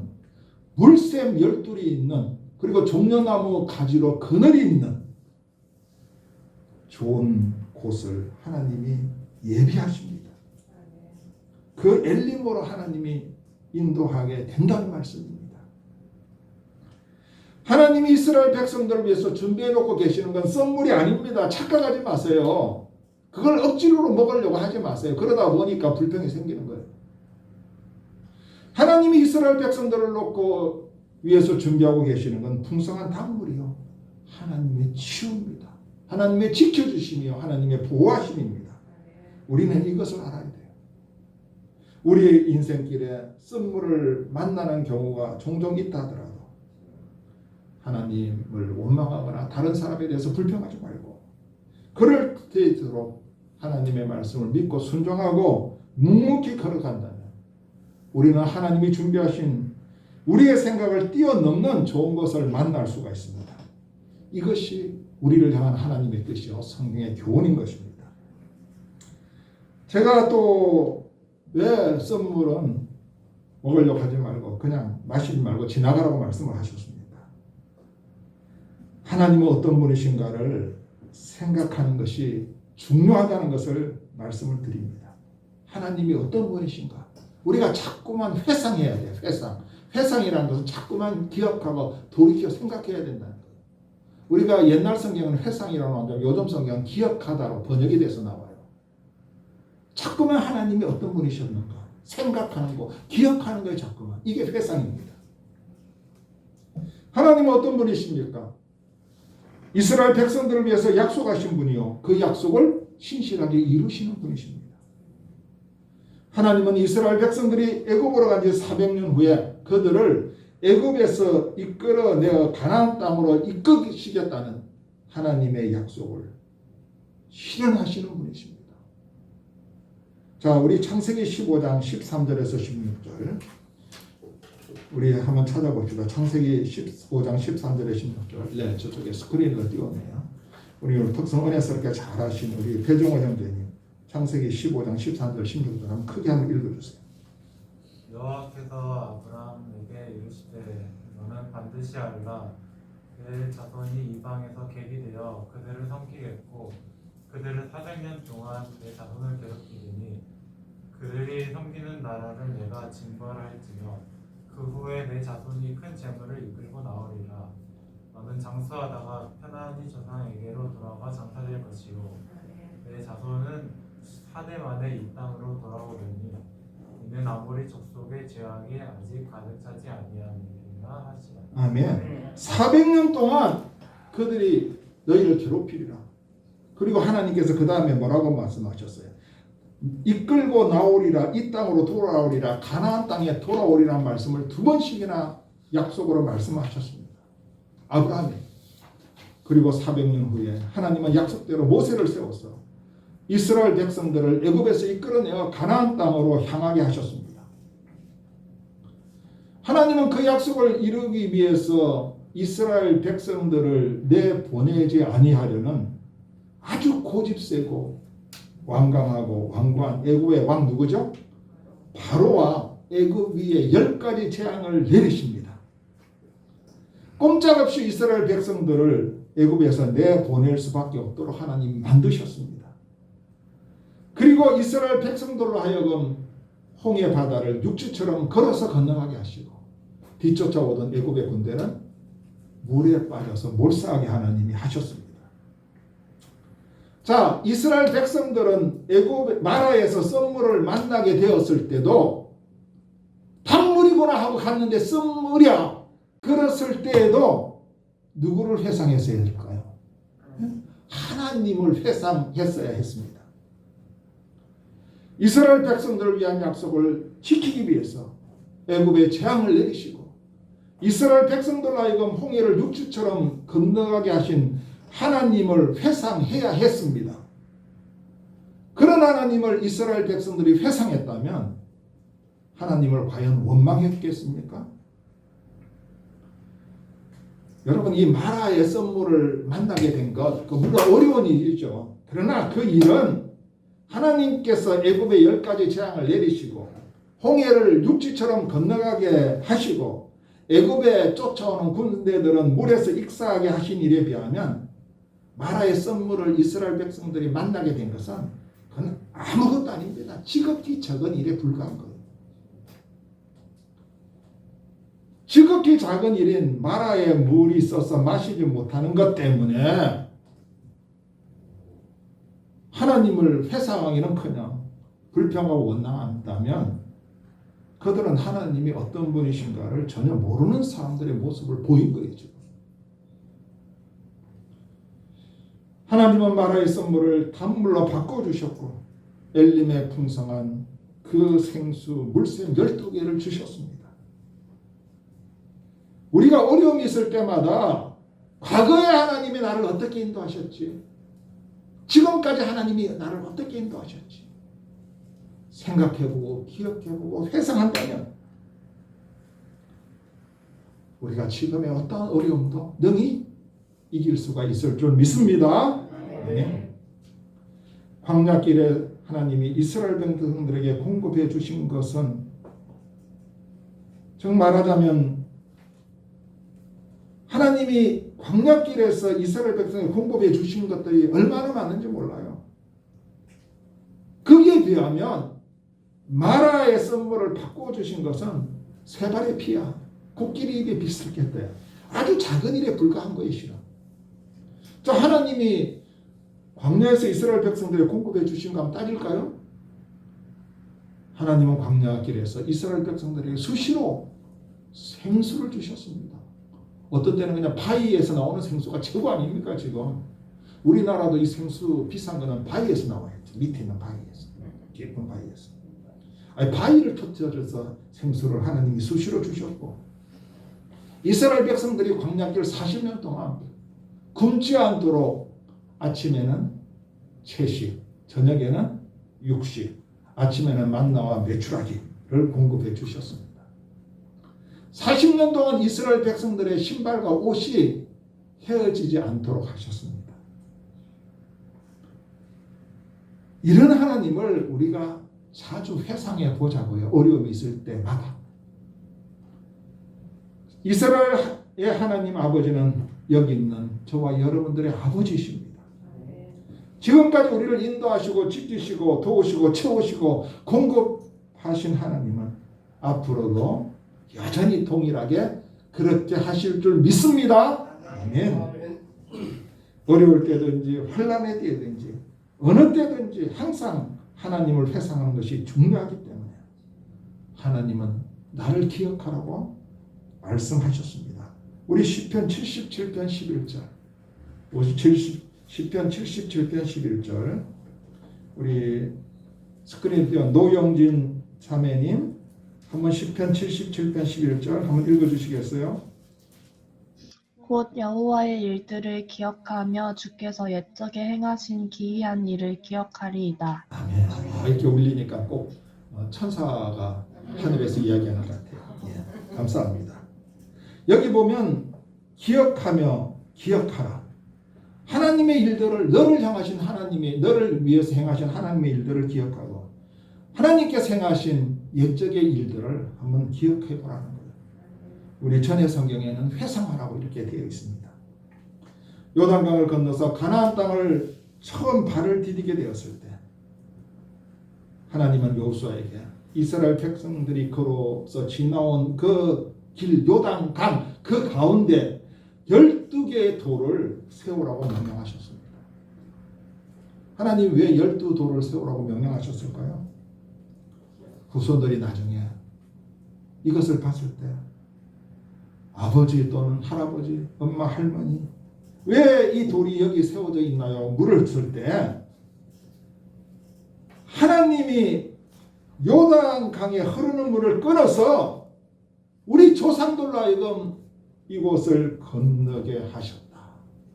물샘 열둘이 있는 그리고 종려나무 가지로 그늘이 있는 좋은 곳을 하나님이 예비하십니다. 그 엘림으로 하나님이 인도하게 된다는 말씀입니다. 하나님이 이스라엘 백성들을 위해서 준비해놓고 계시는 건 썸물이 아닙니다. 착각하지 마세요. 그걸 억지로 먹으려고 하지 마세요. 그러다 보니까 불평이 생기는 거예요. 하나님이 이스라엘 백성들을 놓고 위해서 준비하고 계시는 건 풍성한 단물이요. 하나님의 치유입니다. 하나님의 지켜주심이요. 하나님의 보호하심입니다. 우리는 이것을 알아야 돼요. 우리의 인생길에 썸물을 만나는 경우가 종종 있다 하더라도 하나님을 원망하거나 다른 사람에 대해서 불평하지 말고 그럴 때일수록 하나님의 말씀을 믿고 순종하고 묵묵히 걸어간다면 우리는 하나님이 준비하신 우리의 생각을 뛰어넘는 좋은 것을 만날 수가 있습니다. 이것이 우리를 향한 하나님의 뜻이요 성경의 교훈인 것입니다. 제가 또 왜 썸물은 먹으려고 하지 말고 그냥 마시지 말고 지나가라고 말씀을 하셨습니다. 하나님은 어떤 분이신가를 생각하는 것이 중요하다는 것을 말씀을 드립니다. 하나님이 어떤 분이신가? 우리가 자꾸만 회상해야 돼요. 회상이라는 것은 자꾸만 기억하고 돌이켜 생각해야 된다는 거예요. 우리가 옛날 성경은 회상이라고 하는데 요즘 성경은 기억하다로 번역이 돼서 나와요. 자꾸만 하나님이 어떤 분이셨는가 생각하는 거, 기억하는 거예요. 자꾸만. 이게 회상입니다. 하나님은 어떤 분이십니까? 이스라엘 백성들을 위해서 약속하신 분이요. 그 약속을 신실하게 이루시는 분이십니다. 하나님은 이스라엘 백성들이 애굽으로 간 지 400년 후에 그들을 애굽에서 이끌어내어 가나안 땅으로 이끄시겠다는 하나님의 약속을 실현하시는 분이십니다. 자, 우리 창세기 15장 13절에서 16절 우리 한번 찾아봅시다. 창세기 15장 13절에 16절. 네, 저쪽에 스크린으로 띄웠네요. 우리 특성 은혜스럽게 잘하신 우리 배종호 형제님 창세기 15장 13절 16절 한번 크게 한번 읽어주세요. 여호와께서 아브라함에게 이르시되 반드시 하리라. 내 자손이 이방에서 객이 되어 그들을 섬기겠고 그들을 400년 동안 내 자손을 괴롭히리니 그들이 섬기는 나라를 내가 징벌할지며 그 후에 내 자손이 큰 재물을 이끌고 나오리라. 너는 장수하다가 편안히 조상에게로 돌아가 장사될 것이요 내 자손은 4대 만에 이 땅으로 돌아오려니 이는 아무리 족속의 죄악이 아직 가득 차지 아니하니라 하시라. 아멘. 400년 동안 그들이 너희를 괴롭히리라. 그리고 하나님께서 그 다음에 뭐라고 말씀하셨어요? 이끌고 나오리라, 이 땅으로 돌아오리라, 가나안 땅에 돌아오리라는 말씀을 2번씩이나 약속으로 말씀하셨습니다. 아브라함이. 그리고 400년 후에 하나님은 약속대로 모세를 세워서 이스라엘 백성들을 애굽에서 이끌어내어 가나안 땅으로 향하게 하셨습니다. 하나님은 그 약속을 이루기 위해서 이스라엘 백성들을 내보내지 아니하려는 아주 고집세고 완강하고 완고한 애굽의 왕 누구죠? 바로와 애굽 위에 10가지 재앙을 내리십니다. 꼼짝없이 이스라엘 백성들을 애굽에서 내보낼 수밖에 없도록 하나님이 만드셨습니다. 그리고 이스라엘 백성들로 하여금 홍해 바다를 육지처럼 걸어서 건너가게 하시고 뒤쫓아오던 애굽의 군대는 물에 빠져서 몰살하게 하나님이 하셨습니다. 자, 이스라엘 백성들은 애굽 마라에서 썸물을 만나게 되었을 때도 단물이구나 하고 갔는데 썸물이야 그랬을 때에도 누구를 회상했어야 될까요? 하나님을 회상했어야 했습니다. 이스라엘 백성들을 위한 약속을 지키기 위해서 애굽에 재앙을 내리시고 이스라엘 백성들로 하여금 홍해를 육지처럼 건너가게 하신 하나님을 회상해야 했습니다. 그런 하나님을 이스라엘 백성들이 회상했다면 하나님을 과연 원망했겠습니까? 여러분, 이 마라의 썸물을 만나게 된 것, 물론 어려운 일이죠. 그러나 그 일은 하나님께서 애굽에 10가지 재앙을 내리시고 홍해를 육지처럼 건너가게 하시고 애굽에 쫓아오는 군대들은 물에서 익사하게 하신 일에 비하면 마라의 썸물을 이스라엘 백성들이 만나게 된 것은 그건 아무것도 아닙니다. 지극히 적은 일에 불과한 거예요. 지극히 작은 일인 마라에 물이 있어서 마시지 못하는 것 때문에 하나님을 회상하기는커녕 불평하고 원망한다면 그들은 하나님이 어떤 분이신가를 전혀 모르는 사람들의 모습을 보인 거예요. 하나님은 마라의 썸물을 단물로 바꿔주셨고 엘림의 풍성한 그 생수 물샘 12개를 주셨습니다. 우리가 어려움이 있을 때마다 과거에 하나님이 나를 어떻게 인도하셨지? 지금까지 하나님이 나를 어떻게 인도하셨지? 생각해보고 기억해보고 회상한다면 우리가 지금의 어떤 어려움도 능히 이길 수가 있을 줄 믿습니다. 네. 광야길에 하나님이 이스라엘 백성들에게 공급해 주신 것은 정말 말하자면 하나님이 광야길에서 이스라엘 백성에 공급해 주신 것들이 얼마나 많은지 몰라요. 거기에 비하면 마라의 썸물을 바꿔주신 것은 세 발의 피야. 코끼리 입에 비슷했대요. 아주 작은 일에 불과한 것이시라. 자, 하나님이 광야에서 이스라엘 백성들에 공급해 주신 거 한번 따질까요? 하나님은 광야길에서 이스라엘 백성들에게 수시로 생수를 주셨습니다. 어떤 때는 그냥 바위에서 나오는 생수가 최고 아닙니까? 지금 우리나라도 이 생수 비싼 거는 바위에서 나와요. 밑에 있는 바위에서, 깊은 바위에서. 아니, 바위를 터뜨려서 생수를 하나님이 수시로 주셨고 이스라엘 백성들이 광야길 40년 동안 굶지 않도록 아침에는 채식, 저녁에는 육식, 아침에는 만나와 메추라기를 공급해 주셨습니다. 40년 동안 이스라엘 백성들의 신발과 옷이 헤어지지 않도록 하셨습니다. 이런 하나님을 우리가 자주 회상해 보자고요. 어려움이 있을 때마다. 이스라엘 하나님 아버지는 여기 있는 저와 여러분들의 아버지십니다. 지금까지 우리를 인도하시고 지키시고 도우시고 채우시고 공급하신 하나님은 앞으로도 여전히 동일하게 그렇게 하실 줄 믿습니다. 아멘. 어려울 때든지 환난의 때든지 어느 때든지 항상 하나님을 회상하는 것이 중요하기 때문에 하나님은 나를 기억하라고 말씀하셨습니다. 우리 시편 77편 11절 10편 77편 11절 우리 스크린에 띄운 노영진 자매님 한번 10편 77편 11절 한번 읽어주시겠어요? 곧 여호와의 일들을 기억하며 주께서 옛적에 행하신 기이한 일을 기억하리이다. 아멘. 이렇게 울리니까 꼭 천사가 하늘에서 이야기하는 것 같아요. 예, 감사합니다. 여기 보면 기억하며 기억하라. 하나님의 일들을 너를 향하신 하나님이 너를 위해서 행하신 하나님의 일들을 기억하고 하나님께서 행하신 옛적의 일들을 한번 기억해 보라는 거예요. 우리 전해 성경에는 회상하라고 이렇게 되어 있습니다. 요단강을 건너서 가나안 땅을 처음 발을 디디게 되었을 때 하나님은 여호수아에게 이스라엘 백성들이 걸어서 지나온 그 길 요단강 그 가운데 12개의 돌을 세우라고 명령하셨습니다. 하나님 왜 12돌을 세우라고 명령하셨을까요? 후손들이 나중에 이것을 봤을 때 아버지 또는 할아버지, 엄마, 할머니 왜 이 돌이 여기 세워져 있나요? 물었을 때 하나님이 요단강에 흐르는 물을 끊어서 우리 조상들로 하여금 이곳을 건너게 하셨다.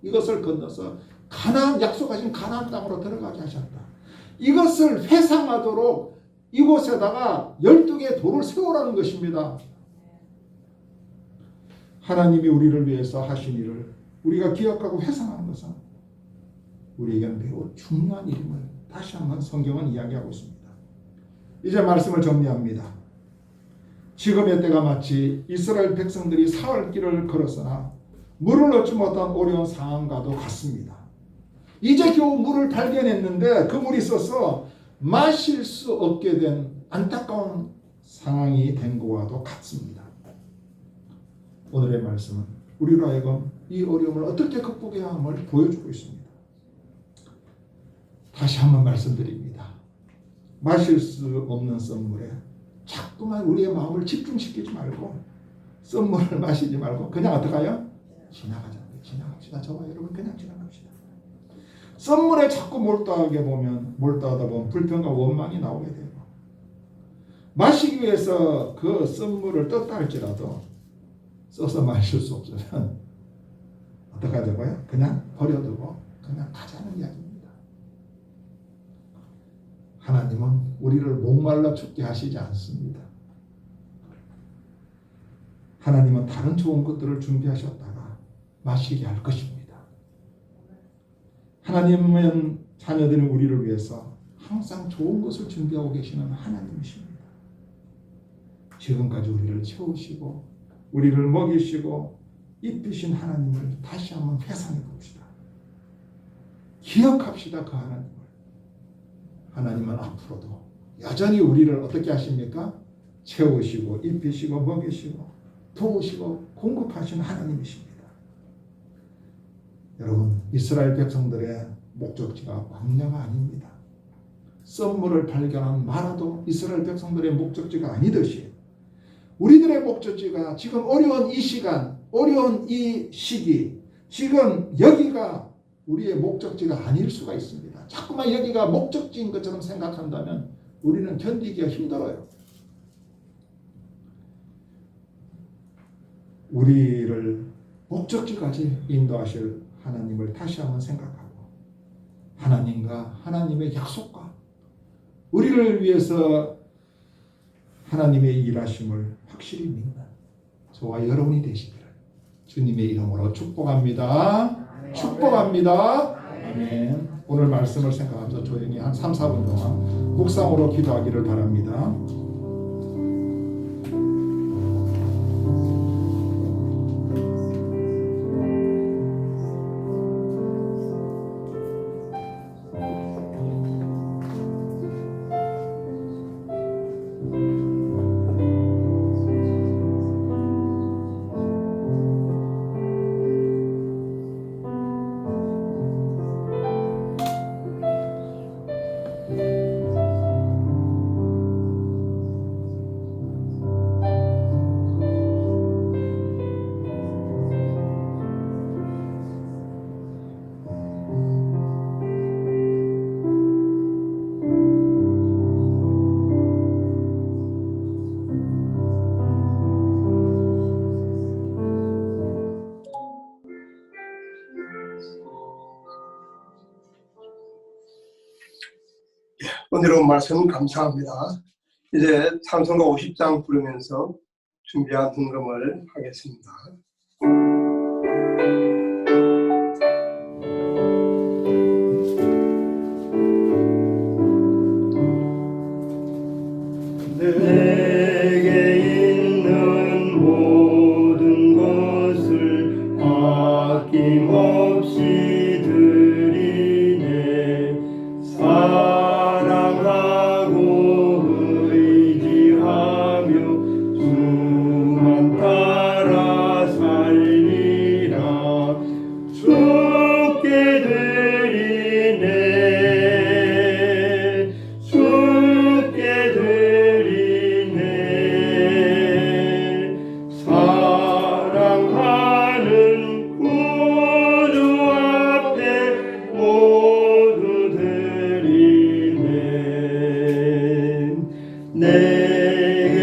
이것을 건너서 가나안 약속하신 가나안 땅으로 들어가게 하셨다. 이것을 회상하도록 이곳에다가 12개의 돌을 세우라는 것입니다. 하나님이 우리를 위해서 하신 일을 우리가 기억하고 회상하는 것은 우리에게는 매우 중요한 일임을 다시 한번 성경은 이야기하고 있습니다. 이제 말씀을 정리합니다. 지금의 때가 마치 이스라엘 백성들이 사흘길을 걸었으나 물을 얻지 못한 어려운 상황과도 같습니다. 이제 겨우 물을 발견했는데 그 물이 있어서 마실 수 없게 된 안타까운 상황이 된 것과도 같습니다. 오늘의 말씀은 우리로 하여금 이 어려움을 어떻게 극복해야 함을 보여주고 있습니다. 다시 한번 말씀드립니다. 마실 수 없는 썸물에 자꾸만 우리의 마음을 집중시키지 말고 썸물을 마시지 말고 그냥 어떡해요? 지나갑시다. 저와 여러분 그냥 지나갑시다. 썸물에 자꾸 몰두하다 보면 불평과 원망이 나오게 되고 마시기 위해서 그 썸물을 떴다 할지라도 써서 마실 수 없으면 어떡하자고요? 그냥 버려두고 그냥 가자는 이야기입니다. 하나님은 우리를 목말라 죽게 하시지 않습니다. 하나님은 다른 좋은 것들을 준비하셨다가 마시게 할 것입니다. 하나님은 자녀들인 우리를 위해서 항상 좋은 것을 준비하고 계시는 하나님이십니다. 지금까지 우리를 채우시고 우리를 먹이시고 입히신 하나님을 다시 한번 회상해 봅시다. 기억합시다. 그 하나님을. 하나님은 앞으로도 여전히 우리를 어떻게 하십니까? 채우시고 입히시고 먹이시고 도우시고 공급하시는 하나님이십니다. 여러분, 이스라엘 백성들의 목적지가 광야가 아닙니다. 썸물을 발견한 마라도 이스라엘 백성들의 목적지가 아니듯이 우리들의 목적지가 지금 어려운 이 시간, 어려운 이 시기, 지금 여기가 우리의 목적지가 아닐 수가 있습니다. 자꾸만 여기가 목적지인 것처럼 생각한다면 우리는 견디기가 힘들어요. 우리를 목적지까지 인도하실 하나님을 다시 한번 생각하고 하나님과 하나님의 약속과 우리를 위해서 하나님의 일하심을 확실히 믿는 저와 여러분이 되시기를 주님의 이름으로 축복합니다. 축복합니다. 아멘. 오늘 말씀을 생각하면서 조용히 한 3, 4분 동안 묵상으로 기도하기를 바랍니다. 은혜로운 말씀 감사합니다. 이제 찬송가 50장 부르면서 준비한 등금을 하겠습니다. 내게 있는 모든 것을 아낌없이 드리네. 사랑하고 의지하며 주만 따라 살리라. 주께 드리네. 주께 드리네. 사랑하는 구주 앞에 모두 드리네. 내게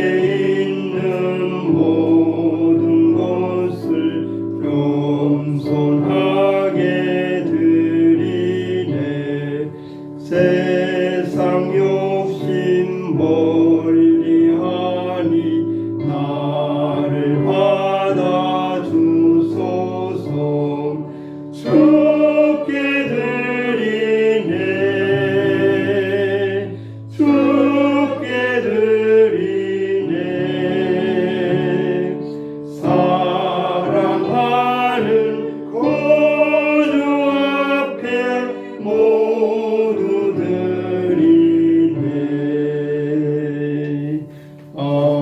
있는 모든 것을 겸손하게 드리네. 세상 욕심 멀리하니 나를 받아주소서. 주께 드리네. 주께 드리네. 사랑하는 구주 앞에 모두 드리네. 아멘.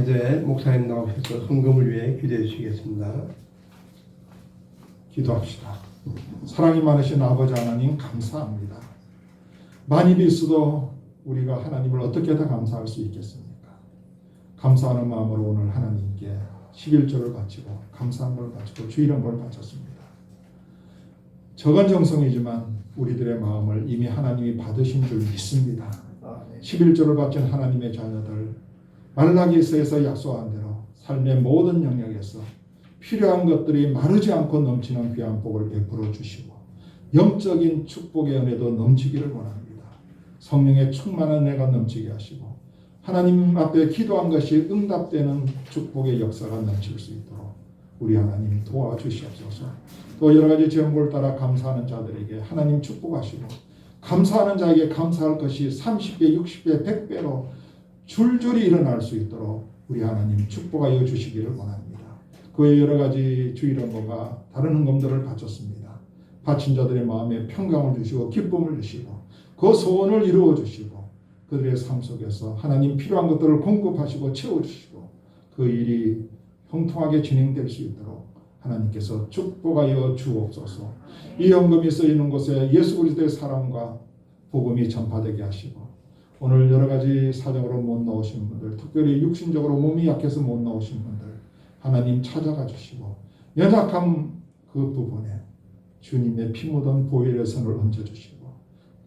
이제 목사님 나오셔서 헌금을 위해 기도해 주시겠습니다. 기도합시다. 사랑이 많으신 아버지 하나님 감사합니다. 만일이 있어도 우리가 하나님을 어떻게 다 감사할 수 있겠습니까? 감사하는 마음으로 오늘 하나님께 11조를 바치고 감사함을 바치고 주 이름을 바쳤습니다. 적은 정성이지만 우리들의 마음을 이미 하나님이 받으신 줄 믿습니다. 11조를 바친 하나님의 자녀들 말라기서에서 약속한 대로 삶의 모든 영역에서 필요한 것들이 마르지 않고 넘치는 귀한 복을 베풀어 주시고 영적인 축복의 은혜도 넘치기를 원합니다. 성령의 충만한 은혜가 넘치게 하시고 하나님 앞에 기도한 것이 응답되는 축복의 역사가 넘칠 수 있도록 우리 하나님 도와주시옵소서. 또 여러 가지 제목을 따라 감사하는 자들에게 하나님 축복하시고 감사하는 자에게 감사할 것이 30배, 60배, 100배로 줄줄이 일어날 수 있도록 우리 하나님 축복하여 주시기를 원합니다. 그의 여러 가지 주일헌금과 다른 헌금들을 바쳤습니다. 바친 자들의 마음에 평강을 주시고 기쁨을 주시고 그 소원을 이루어 주시고 그들의 삶 속에서 하나님 필요한 것들을 공급하시고 채워주시고 그 일이 형통하게 진행될 수 있도록 하나님께서 축복하여 주옵소서. 이 헌금이 쓰이는 곳에 예수 그리스도의 사랑과 복음이 전파되게 하시고 오늘 여러 가지 사정으로 못 나오신 분들, 특별히 육신적으로 몸이 약해서 못 나오신 분들 하나님 찾아가 주시고 연약함 그 부분에 주님의 피 묻은 보혈의 손을 얹어주시고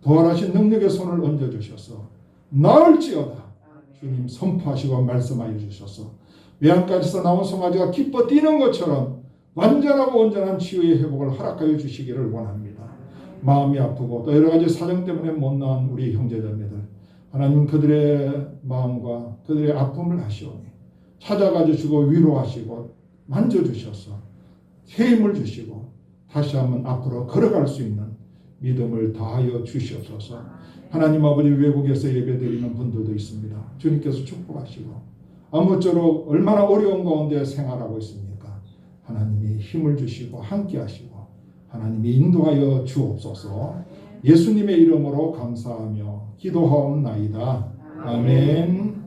부활하신 능력의 손을 얹어주셔서 나을지어다 주님 선포하시고 말씀하여 주셔서 외양간에서 나온 송아지가 기뻐 뛰는 것처럼 완전하고 온전한 치유의 회복을 허락하여 주시기를 원합니다. 마음이 아프고 또 여러 가지 사정 때문에 못 나온 우리 형제자매들 하나님 그들의 마음과 그들의 아픔을 하시오니 찾아가 주시고 위로하시고 만져주셔서 힘을 주시고 다시 한번 앞으로 걸어갈 수 있는 믿음을 더하여 주시옵소서. 하나님 아버지 외국에서 예배드리는 분들도 있습니다. 주님께서 축복하시고 아무쪼록 얼마나 어려운 가운데 생활하고 있습니까? 하나님이 힘을 주시고 함께 하시고 하나님이 인도하여 주옵소서. 예수님의 이름으로 감사하며 기도하옵나이다. 아멘.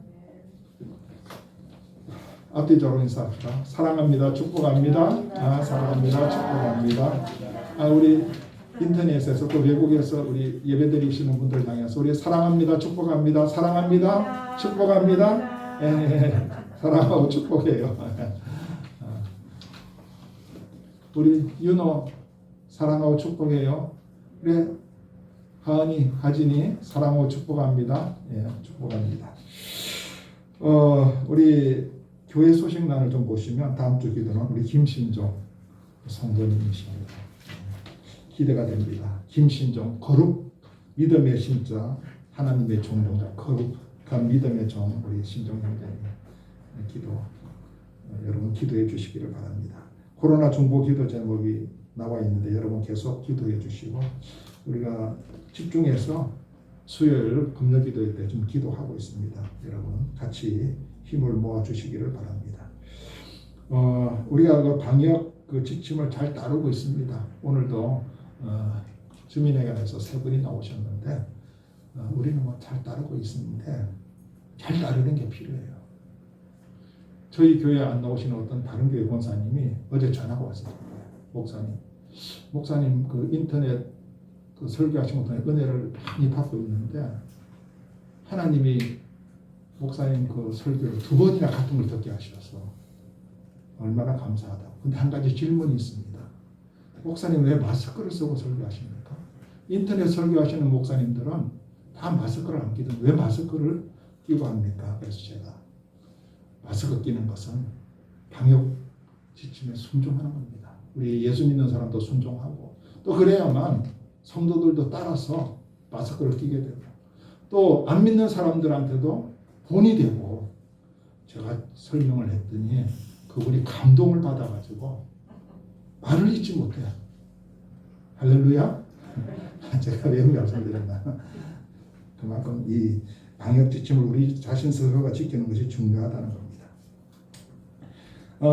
앞뒤적으로 인사합시다. 사랑합니다. 축복합니다. 사랑합니다. 축복합니다. 우리 인터넷에서 또 외국에서 우리 예배드리시는 분들 향해서 우리 사랑합니다. 축복합니다. 사랑합니다. 축복합니다. 사랑하고 축복해요. 우리 윤호 사랑하고 축복해요. 그래 하은이, 하진이 사랑하고 축복합니다. 축복합니다. 우리 교회 소식란을 좀 보시면 다음 주 기도는 우리 김신종 성도님이십니다. 기대가 됩니다. 김신종 거룩 믿음의 신자 하나님의 종종자 거룩한 믿음의 종 우리 신종 형제님 기도 여러분 기도해 주시기를 바랍니다. 코로나 중보 기도 제목이 나와 있는데 여러분 계속 기도해 주시고 우리가 집중해서 수요일 금요 기도회 때 좀 기도하고 있습니다. 여러분 같이 힘을 모아 주시기를 바랍니다. 우리가 그 방역 그 지침을 잘 따르고 있습니다. 오늘도 주민회관에서 세 분이 나오셨는데 우리는 뭐 잘 따르고 있는데 잘 따르는 게 필요해요. 저희 교회 안 나오시는 어떤 다른 교회 권사님이 어제 전화가 왔어요. 목사님 그 인터넷 그 설교하신 것에 은혜를 많이 받고 있는데 하나님이 목사님 그 설교를 2번이나 같은 걸 듣게 하셔서 얼마나 감사하다고. 근데 한 가지 질문이 있습니다. 목사님 왜 마스크를 쓰고 설교하십니까? 인터넷 설교하시는 목사님들은 다 마스크를 안 끼던데 왜 마스크를 끼고 합니까? 그래서 제가 마스크 끼는 것은 방역 지침에 순종하는 겁니다. 우리 예수 믿는 사람도 순종하고 또 그래야만 성도들도 따라서 마스크를 끼게 되고 또 안 믿는 사람들한테도 본이 되고 제가 설명을 했더니 그분이 감동을 받아가지고 말을 잊지 못해요. 할렐루야. 제가 왜 말씀드렸나. 그만큼 이 방역 지침을 우리 자신 스스로가 지키는 것이 중요하다는 겁니다.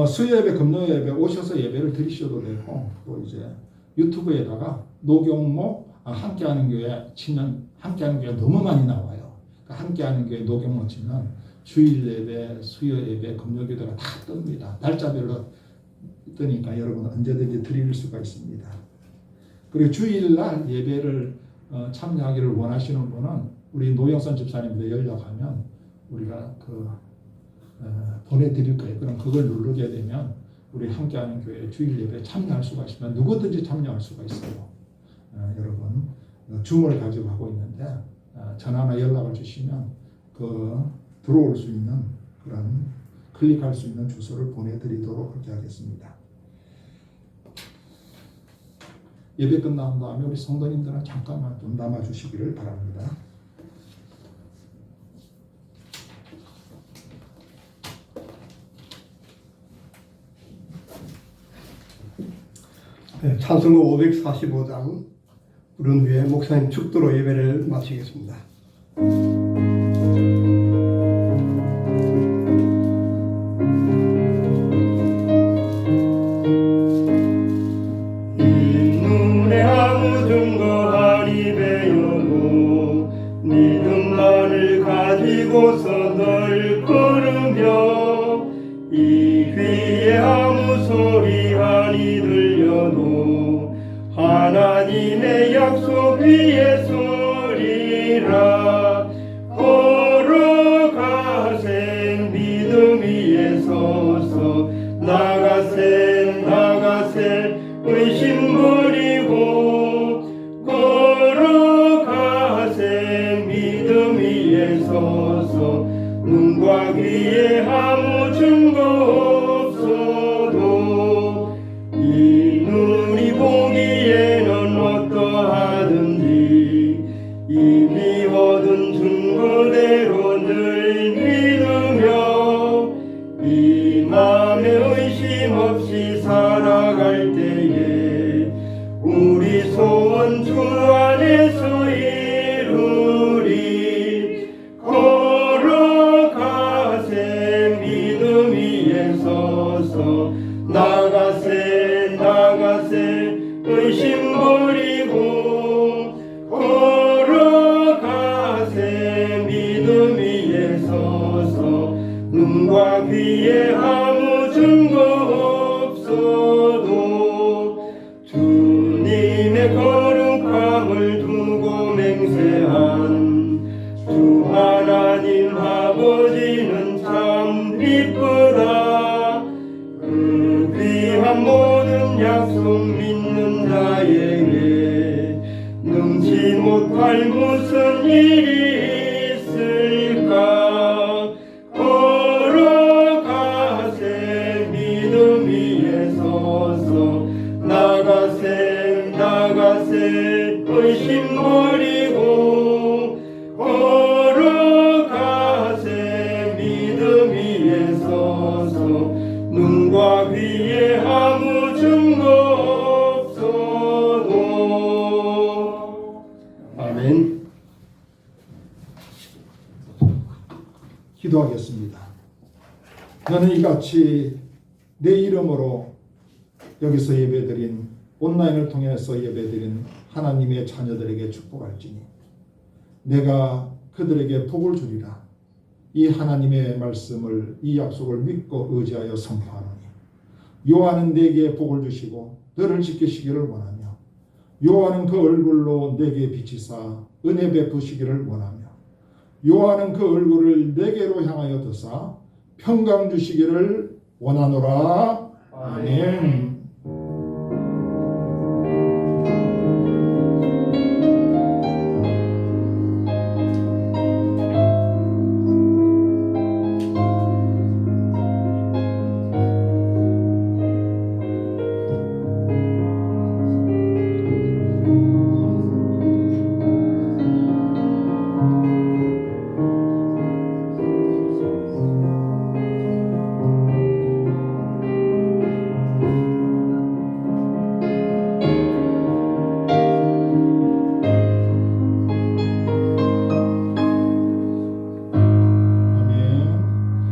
수요 예배, 금요 예배 오셔서 예배를 드리셔도 되고 또 이제 유튜브에다가 노경모 함께하는 교회 치면 함께하는 교회 너무 많이 나와요. 그러니까 함께하는 교회 노경모 치면 주일 예배, 수요 예배, 금요 기도가 다 뜹니다. 날짜별로 뜨니까 여러분 언제든지 드릴 수가 있습니다. 그리고 주일날 예배를 참여하기를 원하시는 분은 우리 노영선 집사님한테 연락하면 우리가 보내드릴 거예요. 그럼 그걸 누르게 되면 우리 함께하는 교회 주일 예배에 참여할 수가 있으면 누구든지 참여할 수가 있어요. 여러분 줌을 가지고 하고 있는데 전화나 연락을 주시면 들어올 수 있는 그런 클릭할 수 있는 주소를 보내드리도록 그렇게 하겠습니다. 예배 끝난 다음에 우리 성도님들은 잠깐만 좀 남아주시기를 바랍니다. 네, 찬송가 545장 부른 후에 목사님 축도로 예배를 마치겠습니다. 이 눈에 아무 증거하니 배우고 믿음만을 가지고서 널 걸으며 이 귀에 아무 소리 아니 들려도 하나님의 약속 위에 서리라. 걸어가세 믿음 위에 서서 나가세 의심 버리고 걸어가세 믿음 위에 서서 눈과 귀에 아무 증거 없어도 이 눈이 보기에는 어떠하든지 이미 얻은 증거대로 늘 믿으며 이 맘에 의심 없이 살아갈 때에 우리 소원 주 안에서 이루리. 걸어가세 믿음 위에 서서 나가세 의심 버리고 걸어가세 믿음 위에 서서 눈과 귀에 아무 증거 없어도 주님의 거룩함을 두고 맹세한 주 하나님 아버지는 참 기쁘다. 그 귀한 모든 약속 믿는 자에게 능치 못할 무슨 일이 있을까. 걸어가세 믿음 위에 서서 눈과 귀에 아무 증거 없어도. 아멘. 기도하겠습니다. 너는 이같이 내 이름으로 여기서 예배드린 온라인을 통해서 예배드린 하나님의 자녀들에게 축복할지니 내가 그들에게 복을 주리라. 이 하나님의 말씀을, 이 약속을 믿고 의지하여 선포하노니 여호와는 내게 복을 주시고 너를 지키시기를 원하며 여호와는 그 얼굴로 내게 비치사 은혜 베푸시기를 원하며 여호와는 그 얼굴을 내게로 향하여 드사 평강 주시기를 원하노라. 아멘.